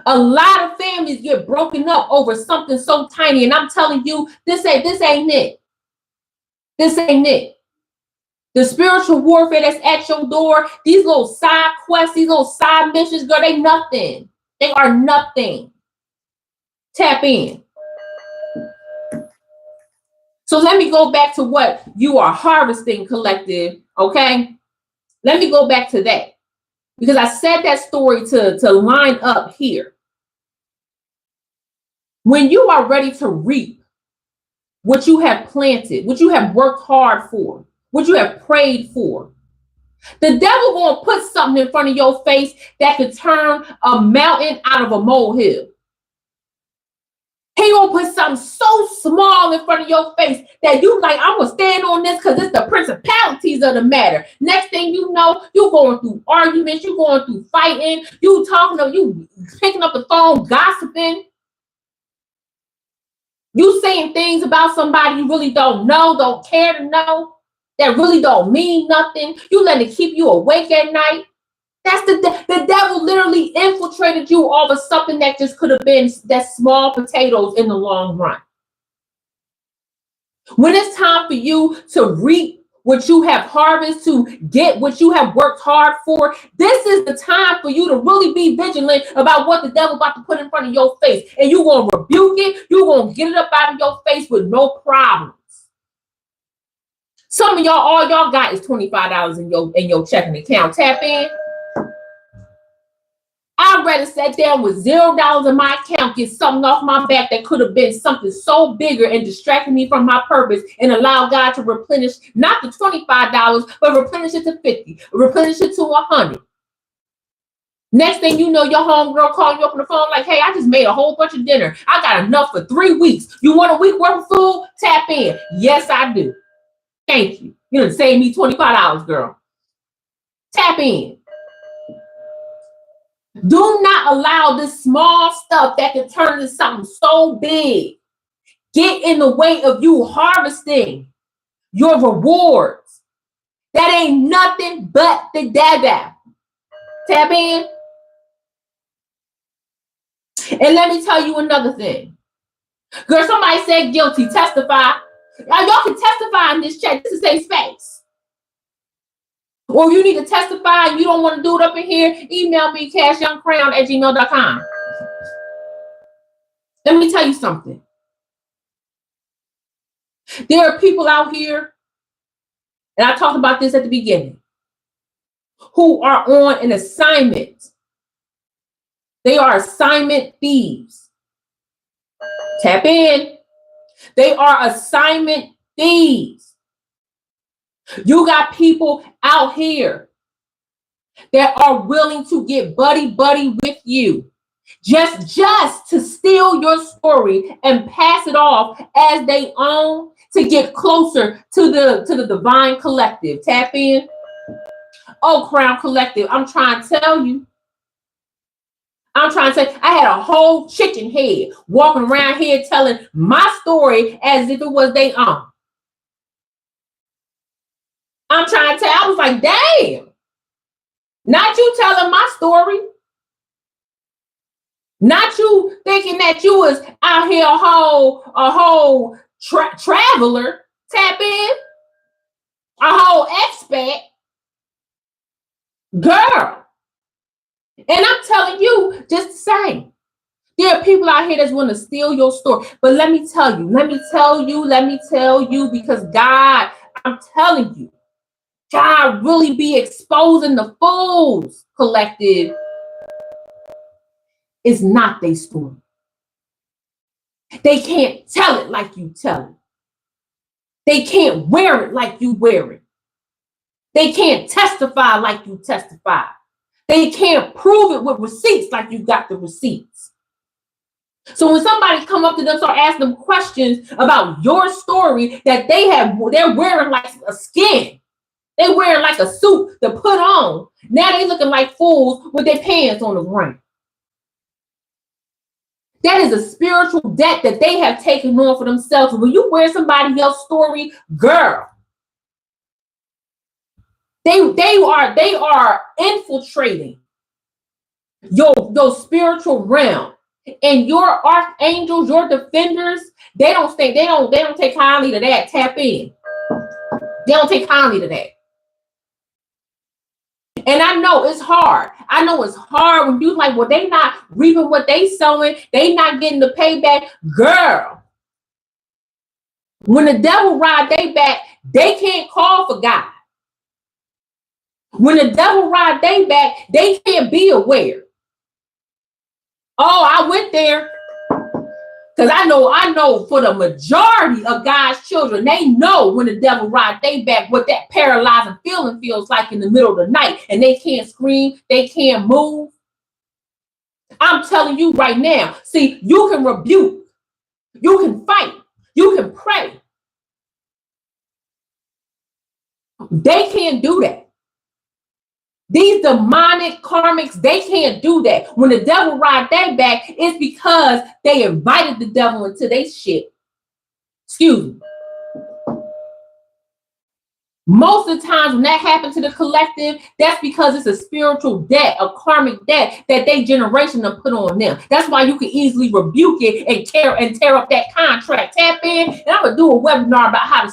A lot of families get broken up over something so tiny, and I'm telling you, this ain't it. This ain't it. The spiritual warfare that's at your door, these little side quests, these little side missions, girl, they nothing. They are nothing. Tap in. So let me go back to what you are harvesting, collective, okay? Let me go back to that, because I said that story to line up here. When you are ready to reap what you have planted, what you have worked hard for, what you have prayed for, the devil gonna put something in front of your face that could turn a mountain out of a molehill. He gonna put something so small in front of your face that you like, I'm gonna stand on this because it's the principalities of the matter. Next thing you know, you going through arguments, you going through fighting, you picking up the phone, gossiping. You saying things about somebody you really don't know, don't care to know, that really don't mean nothing. You letting it keep you awake at night. The devil literally infiltrated you over something that just could have been that small potatoes in the long run. When it's time for you to reap what you have harvested, to get what you have worked hard for, this is the time for you to really be vigilant about what the devil about to put in front of your face. And you're going to rebuke it. You're going to get it up out of your face with no problems. Some of y'all, all y'all got is $25 in your checking account. Tap in. I'd rather sit down with $0 in my account, get something off my back that could have been something so bigger and distracting me from my purpose, and allow God to replenish not the $25, but replenish it to $50, replenish it to $100. Next thing you know, your homegirl calling you up on the phone like, hey, I just made a whole bunch of dinner. I got enough for 3 weeks. You want a week worth of food? Tap in. Yes, I do. Thank you. You done saved me $25, girl. Tap in. Do not allow this small stuff that can turn into something so big get in the way of you harvesting your rewards. That ain't nothing but the dada. Tap in. And let me tell you another thing. Girl, somebody said guilty. Testify. Y'all can testify in this chat. This is a safe space. Or you need to testify and you don't want to do it up in here, email me, cashyoungcrown@gmail.com. Let me tell you something. There are people out here, and I talked about this at the beginning, who are on an assignment. They are assignment thieves. Tap in. They are assignment thieves. You got people out here that are willing to get buddy with you just to steal your story and pass it off as they own to get closer to the divine collective. Tap in. Oh, Crown Collective, I'm trying to tell you. I'm trying to say, I had a whole chicken head walking around here telling my story as if it was their own. I'm trying to tell, I was like, damn, not you telling my story. Not you thinking that you was out here a whole traveler. Tap in. A whole expat. Girl. And I'm telling you, just the same. There are people out here that's want to steal your story. But let me tell you, because God, I'm telling you, God really be exposing the fools. Collective is not their story. They can't tell it like you tell it. They can't wear it like you wear it. They can't testify like you testify. They can't prove it with receipts like you got the receipts. So when somebody come up to them, start asking them questions about your story that they're wearing like a skin. They wearing like a suit to put on. Now they looking like fools with their pants on the ground. That is a spiritual debt that they have taken on for themselves. When you wear somebody else's story, girl, they are infiltrating your spiritual realm. And your archangels, your defenders, they don't take kindly to that. Tap in. They don't take kindly to that. And I know it's hard. I know it's hard when you like, well, they not reaping what they sowing. They not getting the payback. Girl, when the devil ride they back, they can't call for God. When the devil ride they back, they can't be aware. Oh, I went there. Because I know for the majority of God's children, they know when the devil ride they back what that paralyzing feeling feels like in the middle of the night. And they can't scream, they can't move. I'm telling you right now, see, you can rebuke, you can fight, you can pray. They can't do that. These demonic karmics, they can't do that. When the devil ride their back, it's because they invited the devil into their shit. Excuse me. Most of the times when that happens to the collective, that's because it's a spiritual debt, a karmic debt that they generation have put on them. That's why you can easily rebuke it and tear up that contract. Tap in, and I'm gonna do a webinar about how to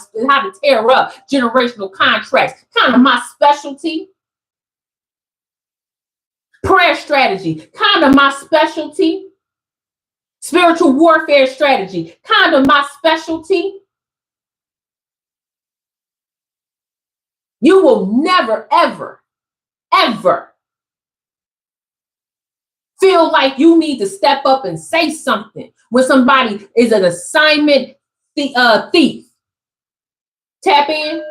tear up generational contracts. Kind of my specialty. Prayer strategy, kind of my specialty. Spiritual warfare strategy, kind of my specialty. You will never, ever, ever feel like you need to step up and say something when somebody is an assignment thief. Tap in.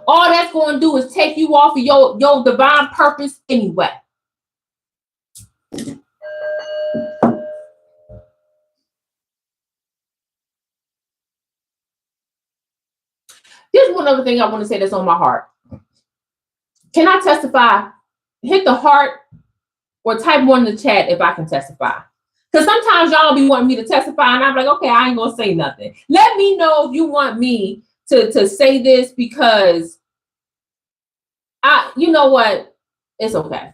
All that's going to do is take you off of your divine purpose anyway. There's one other thing I want to say that's on my heart. Can I testify? Hit the heart or type one in the chat if I can testify. Because sometimes y'all be wanting me to testify and I'm like, okay, I ain't going to say nothing. Let me know if you want me to say this, because you know what? It's okay.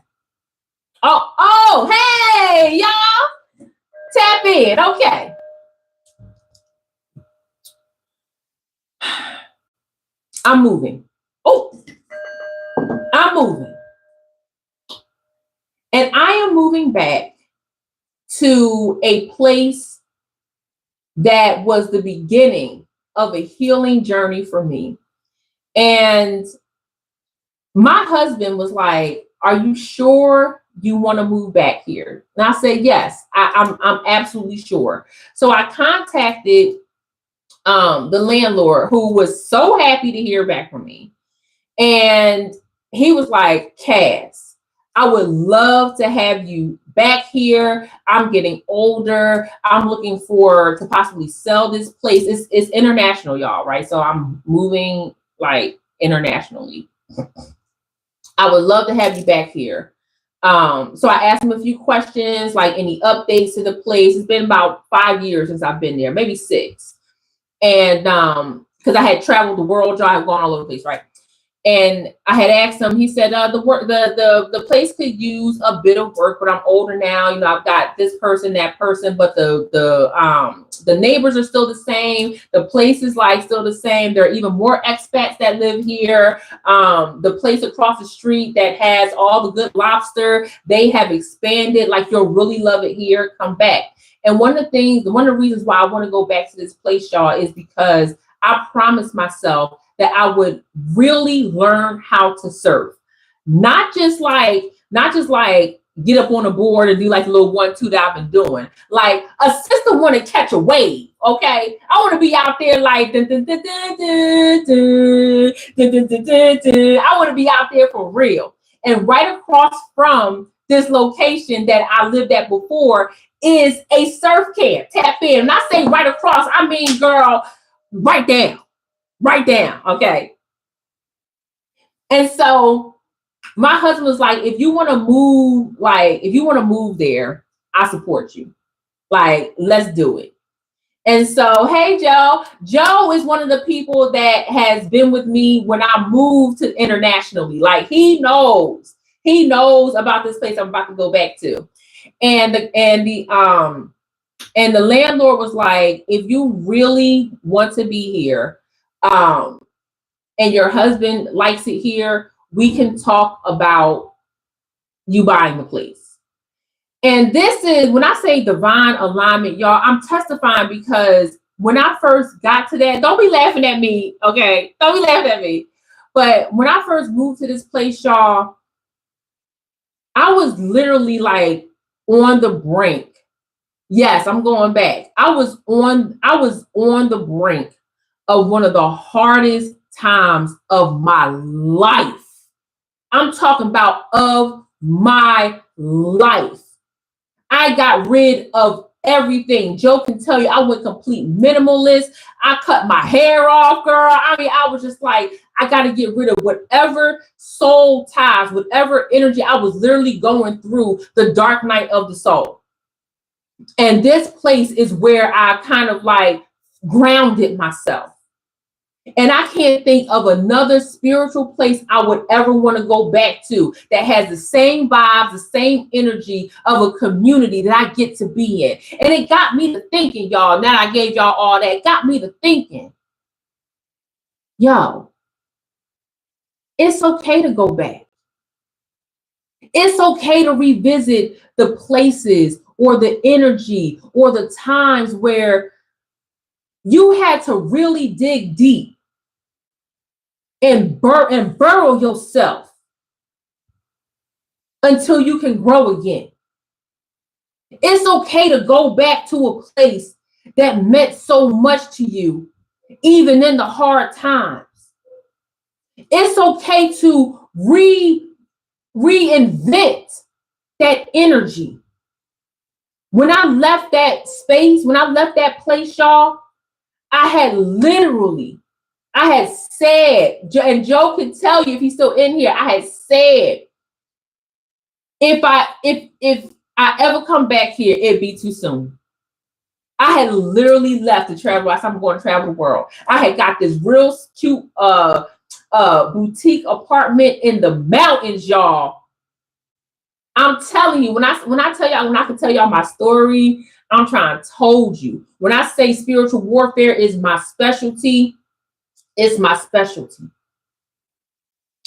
Oh, hey, y'all. Tap in. Okay. I'm moving. Oh, I'm moving. And I am moving back to a place that was the beginning of a healing journey for me. And my husband was like, are you sure you want to move back here? And I said, yes, I'm absolutely sure. So I contacted the landlord, who was so happy to hear back from me. And he was like, Cass, I would love to have you back here. I'm getting older. I'm looking to possibly sell this place. It's international, y'all, right? So I'm moving like internationally. I would love to have you back here. So I asked him a few questions, like any updates to the place. It's been about 5 years since I've been there, maybe 6. And because I had traveled the world, y'all, I've gone all over the place, right? And I had asked him, he said, the place could use a bit of work, but I'm older now. You know, I've got this person, that person, but the neighbors are still the same. The place is like still the same. There are even more expats that live here. The place across the street that has all the good lobster, they have expanded. Like, you'll really love it here. Come back. And one of the reasons why I want to go back to this place, y'all, is because I promised myself that I would really learn how to surf. Not just like get up on a board and do like a little 1-2 that I've been doing. Like, a sister want to catch a wave, okay? I want to be out there like dun, dun, dun, dun, dun, dun, dun, dun, dun, dun, dun. I want to be out there for real. And right across from this location that I lived at before is a surf camp. Tap in. And I say right across, I mean, girl, right down. Right down, okay? And so my husband was like, if you want to move there, I support you. Like, let's do it. And so, hey, Joe. Joe is one of the people that has been with me when I moved to internationally. Like, he knows about this place I'm about to go back to. And the landlord was like, if you really want to be here, and your husband likes it here, we can talk about you buying the place. And this is, when I say divine alignment, y'all, I'm testifying because when I first got to that, don't be laughing at me, okay? Don't be laughing at me. But when I first moved to this place, y'all, I was literally like on the brink. Yes, I'm going back. I was on the brink of one of the hardest times of my life. I'm talking about of my life. I got rid of everything. Joe can tell you, I went complete minimalist. I cut my hair off, girl. I mean, I was just like, I got to get rid of whatever soul ties, whatever energy. I was literally going through the dark night of the soul. And this place is where I kind of like grounded myself. And I can't think of another spiritual place I would ever want to go back to that has the same vibes, the same energy of a community that I get to be in. And it got me to thinking, y'all. Now I gave y'all all that. It got me to thinking, yo, it's okay to go back. It's okay to revisit the places or the energy or the times where you had to really dig deep and burrow yourself until you can grow again. It's okay to go back to a place that meant so much to you, even in the hard times. It's okay to reinvent that energy. When I left that space, when I left that place, y'all, I had said, and Joe can tell you if he's still in here, I had said, if I ever come back here, it'd be too soon. I had literally left to travel. I said, I'm going to travel the world. I had got this real cute boutique apartment in the mountains, y'all. I'm telling you, when I tell y'all, when I can tell y'all my story, I'm trying to told you. When I say spiritual warfare is my specialty, it's my specialty.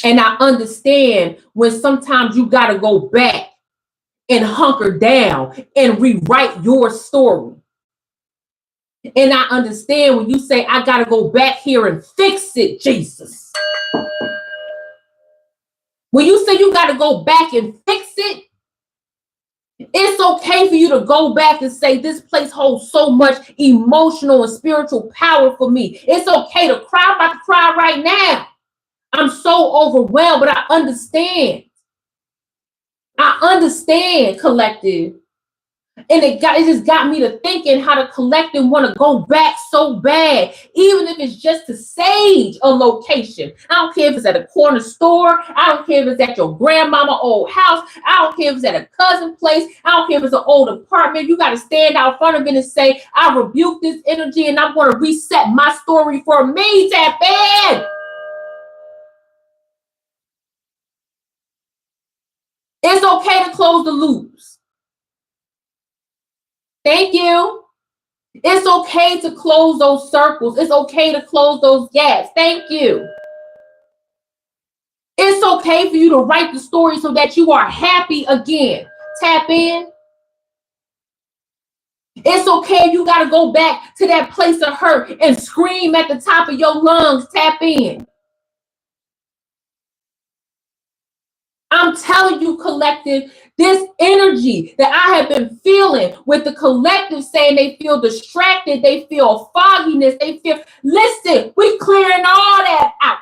And I understand when sometimes you got to go back and hunker down and rewrite your story. And I understand when you say, I got to go back here and fix it, Jesus. When you say you got to go back and fix it, it's okay for you to go back and say, this place holds so much emotional and spiritual power for me. It's okay to cry. I'm about to cry right now. I'm so overwhelmed, but I understand. I understand, collective. And it just got me to thinking how the collective want to go back so bad, even if it's just to sage a location. I don't care if it's at a corner store. I don't care if it's at your grandmama old house. I don't care if it's at a cousin place. I don't care if it's an old apartment. You got to stand out front of it and say, I rebuke this energy and I'm going to reset my story for me. Tap in. It's okay to close the loops. Thank you. It's okay to close those circles. It's okay to close those gaps. Thank you. It's okay for you to write the story so that you are happy again. Tap in. It's okay. You got to go back to that place of hurt and scream at the top of your lungs. Tap in. I'm telling you, collective, this energy that I have been feeling with the collective saying they feel distracted, they feel fogginess, they feel, listen, we clearing all that out.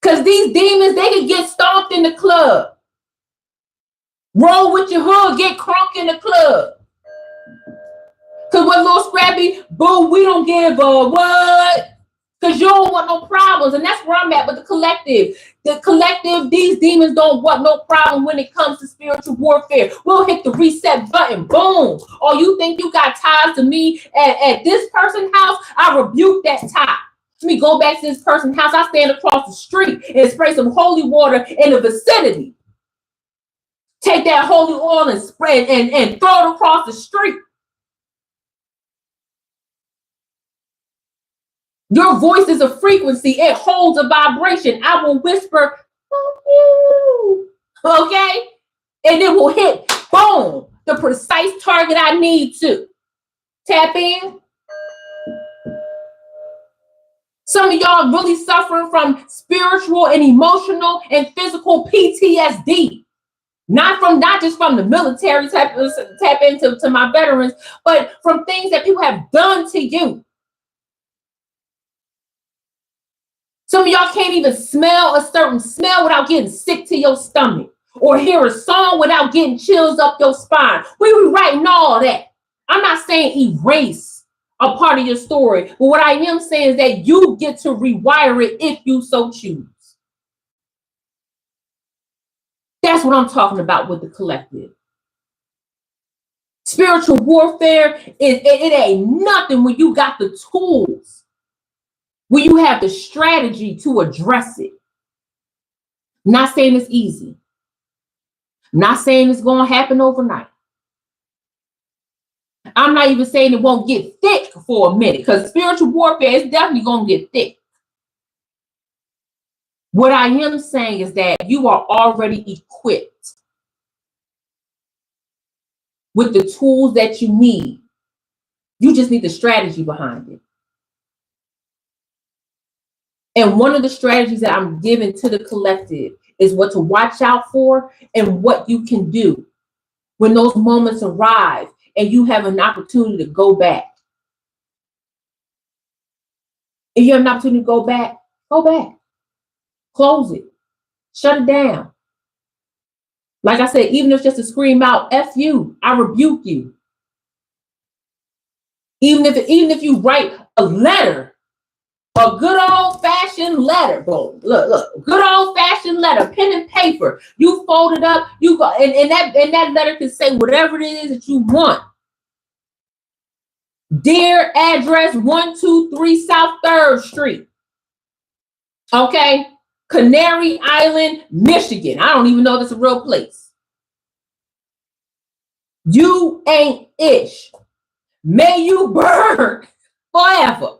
Because these demons, they can get stomped in the club. Roll with your hood, get crunk in the club. Because what little scrappy, boo, we don't give a what? Because you don't want no problems. And that's where I'm at with the collective. The collective, these demons don't want no problem when it comes to spiritual warfare. We'll hit the reset button. Boom. Or you think you got ties to me at this person's house? I rebuke that tie. Let me go back to this person's house. I stand across the street and spray some holy water in the vicinity. Take that holy oil and spread and throw it across the street. Your voice is a frequency. It holds a vibration. I will whisper, okay? And it will hit, boom, the precise target I need to. Tap in. Some of y'all really suffering from spiritual and emotional and physical PTSD. Not just from the military, tap into my veterans, but from things that people have done to you. Some of y'all can't even smell a certain smell without getting sick to your stomach, or hear a song without getting chills up your spine. We rewriting all that. I'm not saying erase a part of your story, but what I am saying is that you get to rewire it if you so choose. That's what I'm talking about with the collective. Spiritual warfare, it ain't nothing when you got the tools, when you have the strategy to address it. Not saying it's easy. Not saying it's going to happen overnight. I'm not even saying it won't get thick for a minute, because spiritual warfare is definitely going to get thick. What I am saying is that you are already equipped with the tools that you need. You just need the strategy behind it. And one of the strategies that I'm giving to the collective is what to watch out for and what you can do when those moments arrive and you have an opportunity to go back. If you have an opportunity to go back, go back. Close it. Shut it down. Like I said, even if it's just to scream out, F you, I rebuke you. Even if you write a letter, a good old-fashioned letter, boom, look, good old-fashioned letter, pen and paper. You fold it up, you go, and that letter can say whatever it is that you want. Dear address 123 South 3rd Street. Okay, Canary Island, Michigan. I don't even know if it's a real place. You ain't ish. May you burn forever.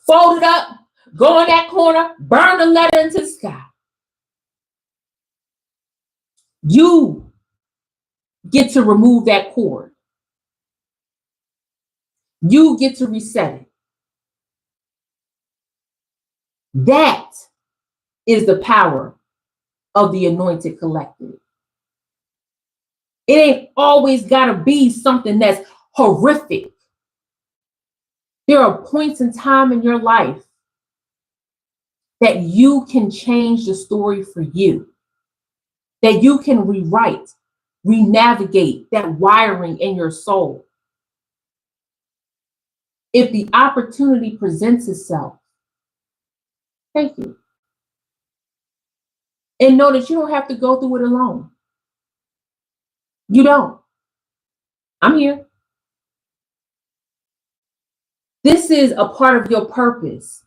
Fold it up, go in that corner, burn the letter into the sky. You get to remove that cord. You get to reset it. That is the power of the anointed collective. It ain't always got to be something that's horrific. There are points in time in your life that you can change the story for you, that you can rewrite, renavigate that wiring in your soul. If the opportunity presents itself, take it. And know that you don't have to go through it alone. You don't. I'm here. This is a part of your purpose.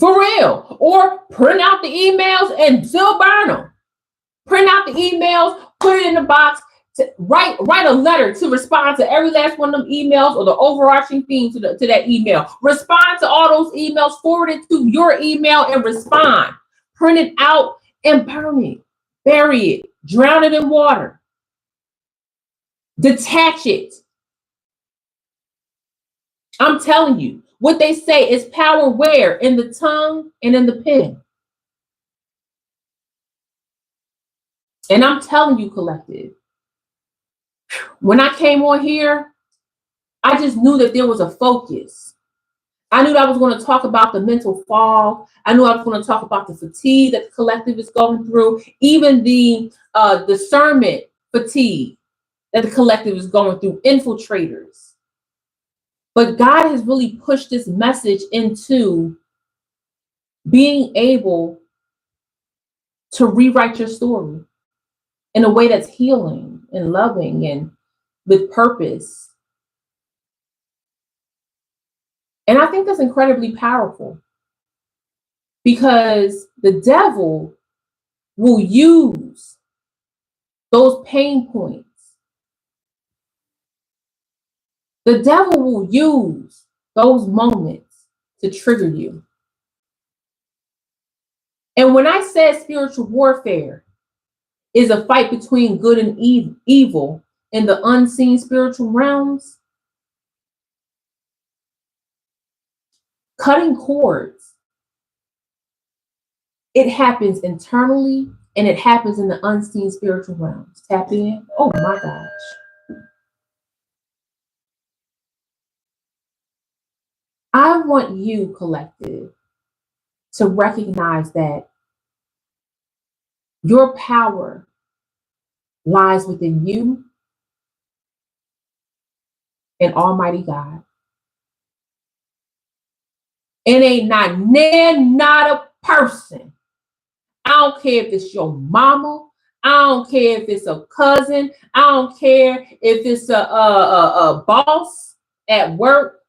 For real. Or print out the emails and still burn them. Print out the emails, put it in the box, to write a letter to respond to every last one of them emails, or the overarching theme to that email. Respond to all those emails, forward it to your email and respond. Print it out and burn it. Bury it. Drown it in water. Detach it. I'm telling you, what they say is power where? In the tongue and in the pen. And I'm telling you, collective, when I came on here, I just knew that there was a focus. I knew that I was going to talk about the mental fog. I knew I was going to talk about the fatigue that the collective is going through, even the discernment fatigue that the collective is going through, infiltrators. But God has really pushed this message into being able to rewrite your story in a way that's healing and loving and with purpose. And I think that's incredibly powerful, because the devil will use those pain points. The devil will use those moments to trigger you. And when I said spiritual warfare is a fight between good and evil in the unseen spiritual realms, cutting cords, it happens internally and it happens in the unseen spiritual realms. Tap in. Oh my gosh. I want you, collective, to recognize that your power lies within you and Almighty God. It ain't not a person. I don't care if it's your mama. I don't care if it's a cousin. I don't care if it's a boss at work.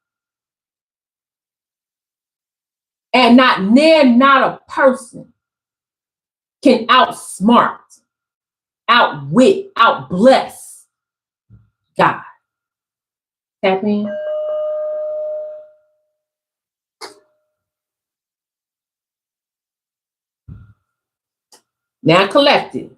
And not a person can outsmart, outwit, outbless God. Tap in. Now collected.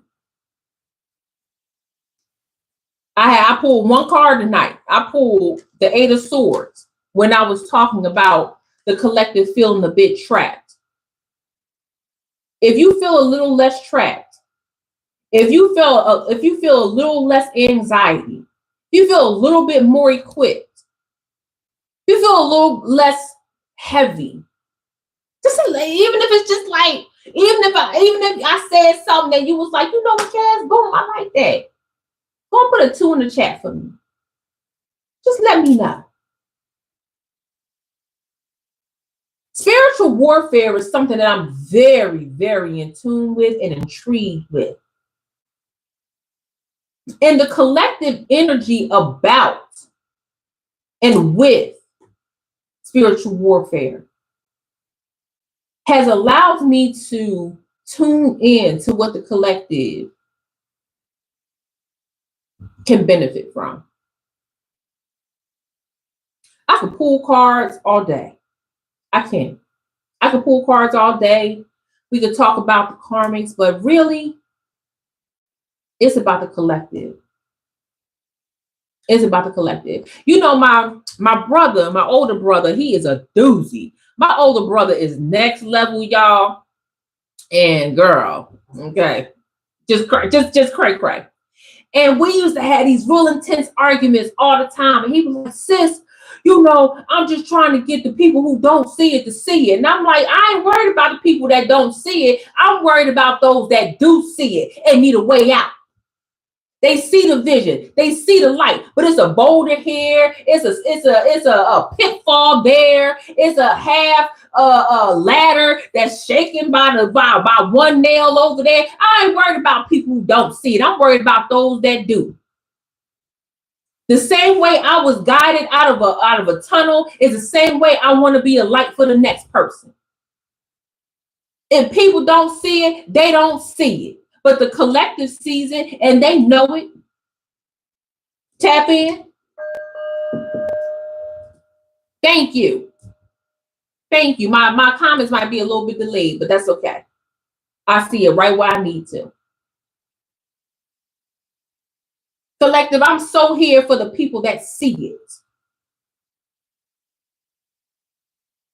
I pulled one card tonight. I pulled the Eight of Swords when I was talking about the collective feeling a bit trapped. If you feel a little less trapped, if you feel a little less anxiety, if you feel a little bit more equipped, if you feel a little less heavy, just even if it's just like, even if I said something that you was like, you know what, Jazz, boom, I like that. Go and put a 2 in the chat for me. Just let me know. Spiritual warfare is something that I'm very, very in tune with and intrigued with. And the collective energy about and with spiritual warfare has allowed me to tune in to what the collective can benefit from. I can pull cards all day. I can pull cards all day. We could talk about the karmics, but really, it's about the collective. It's about the collective. You know, my brother, my older brother, he is a doozy. My older brother is next level, y'all. And girl, okay, just cray. And we used to have these real intense arguments all the time. And he was like, sis, you know, I'm just trying to get the people who don't see it to see it. And I'm like, I ain't worried about the people that don't see it. I'm worried about those that do see it and need a way out. They see the vision, they see the light, but it's a boulder here, it's a pitfall there, it's a half ladder that's shaken by one nail over there. I ain't worried about people who don't see it. I'm worried about those that do. The same way I was guided out of a tunnel is the same way I want to be a light for the next person. If people don't see it, they don't see it. But the collective sees it and they know it. Tap in. Thank you. Thank you. My comments might be a little bit delayed, but that's okay. I see it right where I need to. Collective, I'm so here for the people that see it.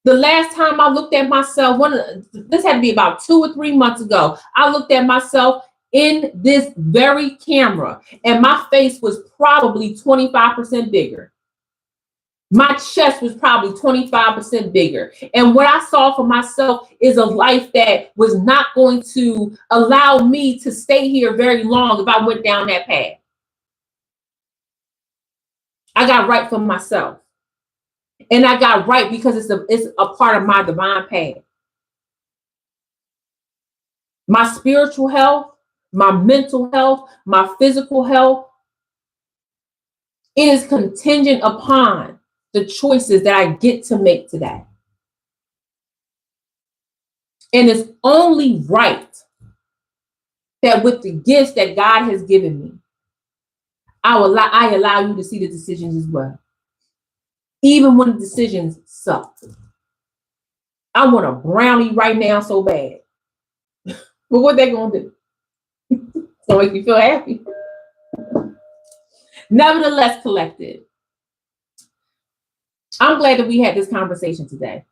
The last time I looked at myself, this had to be about 2 or 3 months ago. I looked at myself in this very camera, and my face was probably 25% bigger. My chest was probably 25% bigger. And what I saw for myself is a life that was not going to allow me to stay here very long if I went down that path. I got right for myself. And I got right because it's a part of my divine path. My spiritual health, my mental health, my physical health, it is contingent upon the choices that I get to make today. And it's only right that with the gifts that God has given me, I allow you to see the decisions as well. Even when the decisions suck. I want a brownie right now so bad. But what they gonna do? It's gonna make me feel happy. Nevertheless, collective, I'm glad that we had this conversation today.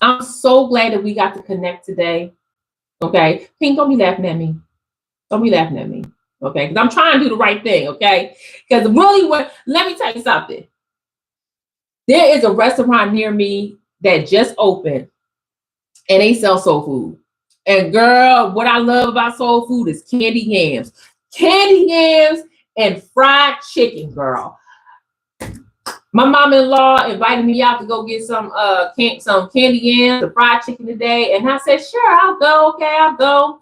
I'm so glad that we got to connect today. Okay, Pink, don't be laughing at me. Don't be laughing at me. Okay, because I'm trying to do the right thing. Okay, because really, let me tell you something. There is a restaurant near me that just opened, and they sell soul food. And girl, what I love about soul food is candy yams and fried chicken, girl. My mom-in-law invited me out to go get some candy yams, the fried chicken today. And I said, sure, I'll go. Okay, I'll go.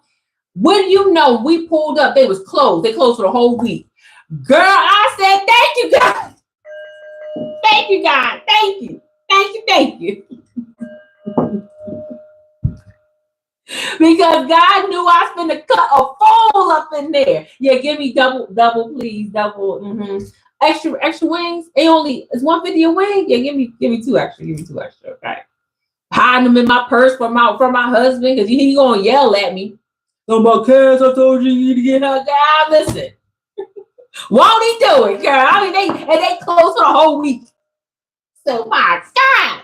When you know, we pulled up, they was closed. They closed for the whole week. Girl, I said, thank you, God. Thank you, God. Thank you. Thank you. Thank you. Because God knew I was going to cut a fool up in there. Yeah, give me double, please. Double. Extra wings. It's $150 a wing. Yeah, give me two extra. Give me two extra. Okay. Hiding them in my purse from my husband because he gonna yell at me. No more cares. I told you you need to get her. God, listen. Won't he do it, girl? I mean, they closed for the whole week. So my God.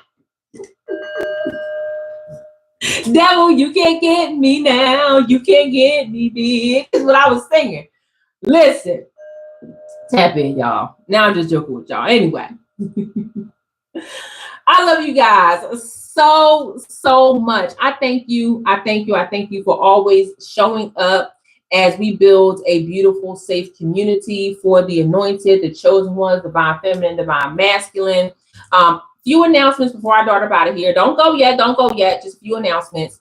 Devil, you can't get me now. You can't get me big. That's what I was singing. Listen. Tap in, y'all. Now I'm just joking with y'all. Anyway. I love you guys so much. I thank you for always showing up as we build a beautiful, safe community for the anointed, the chosen ones, divine feminine, divine masculine. Few announcements before I dart up out of here. Don't go yet. Just a few announcements.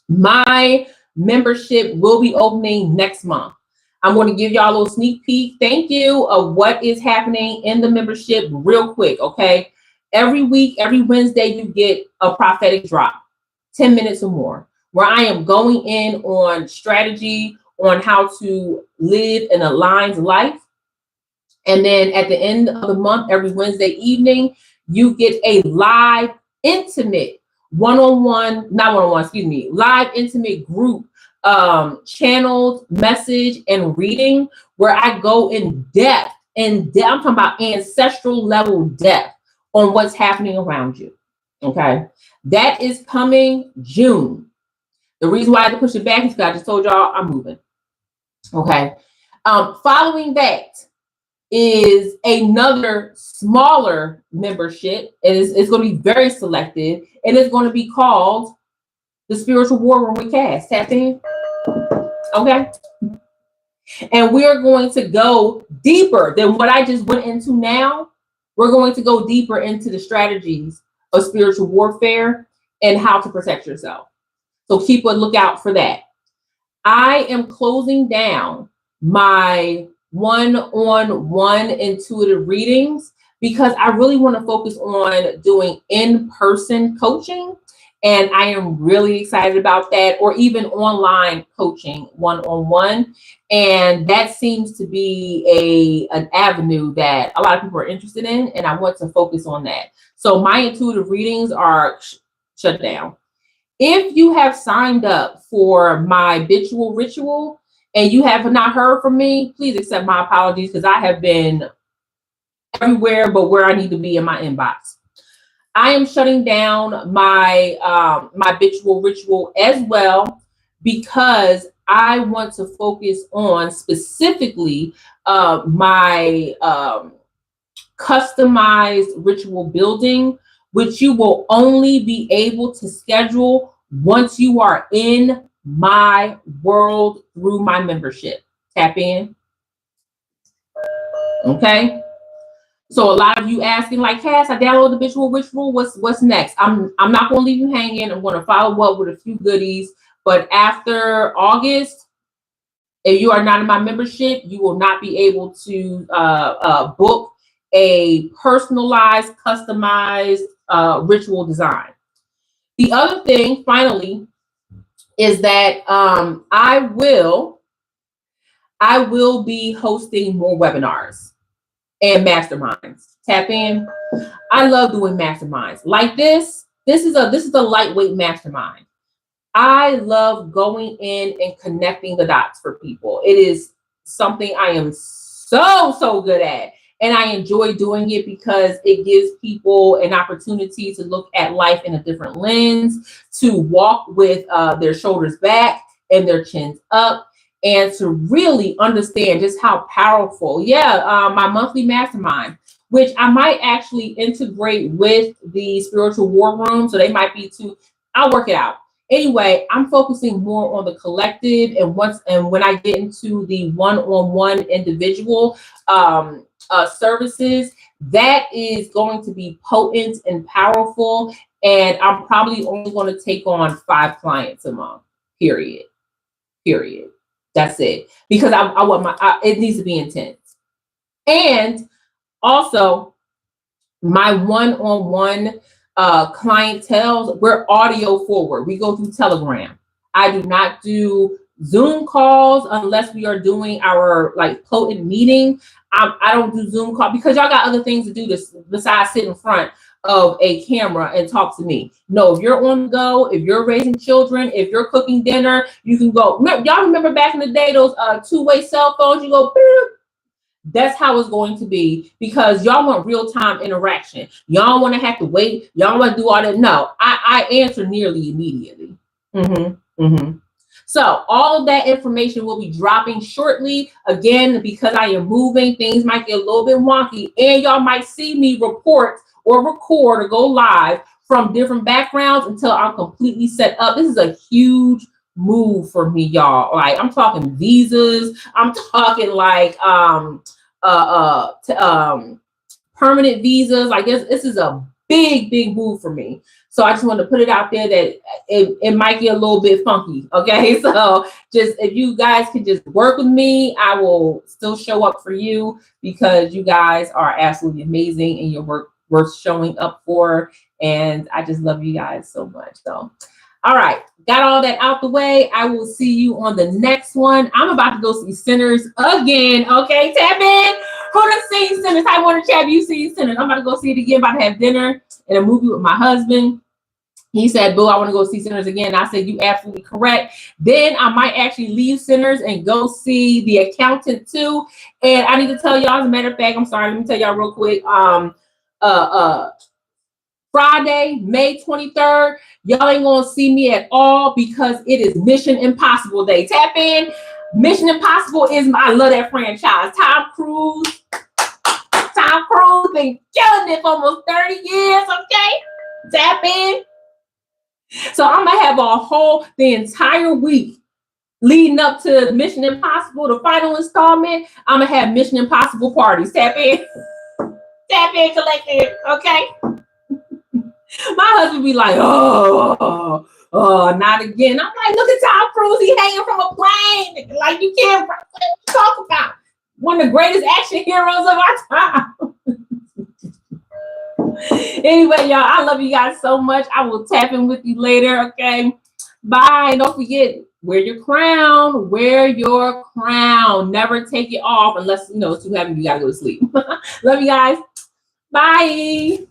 My membership will be opening next month. I'm going to give y'all a little sneak peek. Thank you of what is happening in the membership real quick, okay? Every week, every Wednesday, you get a prophetic drop, 10 minutes or more, where I am going in on strategy on how to live an aligned life. And then at the end of the month, every Wednesday evening, you get a live, intimate, live, intimate group channeled message and reading where I go in depth. I'm talking about ancestral level depth on what's happening around you. Okay. That is coming June. The reason why I had to push it back is because I just told y'all I'm moving. Okay. Following that is another smaller membership. It's going to be very selective, and it's going to be called the Spiritual War Room with Cass. Tap in. Okay. And we're going to go deeper than what I just went into now. We're going to go deeper into the strategies of spiritual warfare and how to protect yourself. So keep a lookout for that. I am closing down my one-on-one intuitive readings because I really want to focus on doing in-person coaching. And I am really excited about that, or even online coaching one-on-one. And that seems to be an avenue that a lot of people are interested in, and I want to focus on that. So my intuitive readings are shut down. If you have signed up for my habitual ritual and you have not heard from me, please accept my apologies because I have been everywhere but where I need to be in my inbox. I am shutting down my my habitual ritual as well because I want to focus on specifically my customized ritual building, which you will only be able to schedule once you are in my world through my membership. Tap in. Okay. So a lot of you asking like, Cass, I downloaded the habitual ritual. What's next? I'm not going to leave you hanging. I'm going to follow up with a few goodies. But after August, if you are not in my membership, you will not be able to book a personalized, customized ritual design. The other thing, finally, is that I will be hosting more webinars and masterminds. Tap in. I love doing masterminds like this. This is a lightweight mastermind. I love going in and connecting the dots for people. It is something I am so good at. And I enjoy doing it because it gives people an opportunity to look at life in a different lens, to walk with their shoulders back and their chins up, and to really understand just how powerful. My monthly mastermind, which I might actually integrate with the spiritual war room. So they might be two. I'll work it out. Anyway, I'm focusing more on the collective, and when I get into the one-on-one individual services, that is going to be potent and powerful. And I'm probably only going to take on 5 clients a month, period. period. That's it. Because I want it needs to be intense. And also my one-on-one clientele, we're audio forward. We go through Telegram. I do not do Zoom calls unless we are doing our like potent meeting. I don't do Zoom call because y'all got other things to do besides sit in front of a camera and talk to me. No, if you're on the go, if you're raising children, if you're cooking dinner, you can go. Y'all remember back in the day, those two-way cell phones, you go, beep. That's how it's going to be because y'all want real-time interaction. Y'all want to have to wait. Y'all want to do all that. No, I answer nearly immediately. So all of that information will be dropping shortly. Again, because I am moving, things might get a little bit wonky, and y'all might see me report or record or go live from different backgrounds until I'm completely set up. This is a huge move for me, y'all. Like I'm talking visas. I'm talking like permanent visas. Like this is a big move for me. So I just want to put it out there that it might get a little bit funky. Okay. So just if you guys can just work with me, I will still show up for you because you guys are absolutely amazing and your work worth showing up for. And I just love you guys so much. So, all right. Got all that out the way. I will see you on the next one. I'm about to go see Sinners again. Okay. Tap in. Who done seen Sinners? I want to chat. You see Sinners. I'm about to go see it again. About to have dinner and a movie with my husband. He said, boo, I want to go see Sinners again. I said, you absolutely correct. Then I might actually leave Sinners and go see The Accountant too. And I need to tell y'all, as a matter of fact, I'm sorry, let me tell y'all real quick. Friday, May 23rd, y'all ain't gonna see me at all because it is Mission Impossible Day. Tap in. Mission Impossible is I love that franchise. Tom Cruise been killing it for almost 30 years, okay? Tap in. So I'm gonna have the entire week leading up to Mission Impossible, the final installment. I'm gonna have Mission Impossible parties. Tap in, collective, okay? My husband be like, oh, not again. I'm like, look at Tom Cruise, he hanging from a plane. Like you can't talk about one of the greatest action heroes of our time. Anyway, y'all, I love you guys so much. I will tap in with you later. Okay. Bye. Don't forget, wear your crown. Wear your crown. Never take it off unless, it's too heavy. You got to go to sleep. Love you guys. Bye.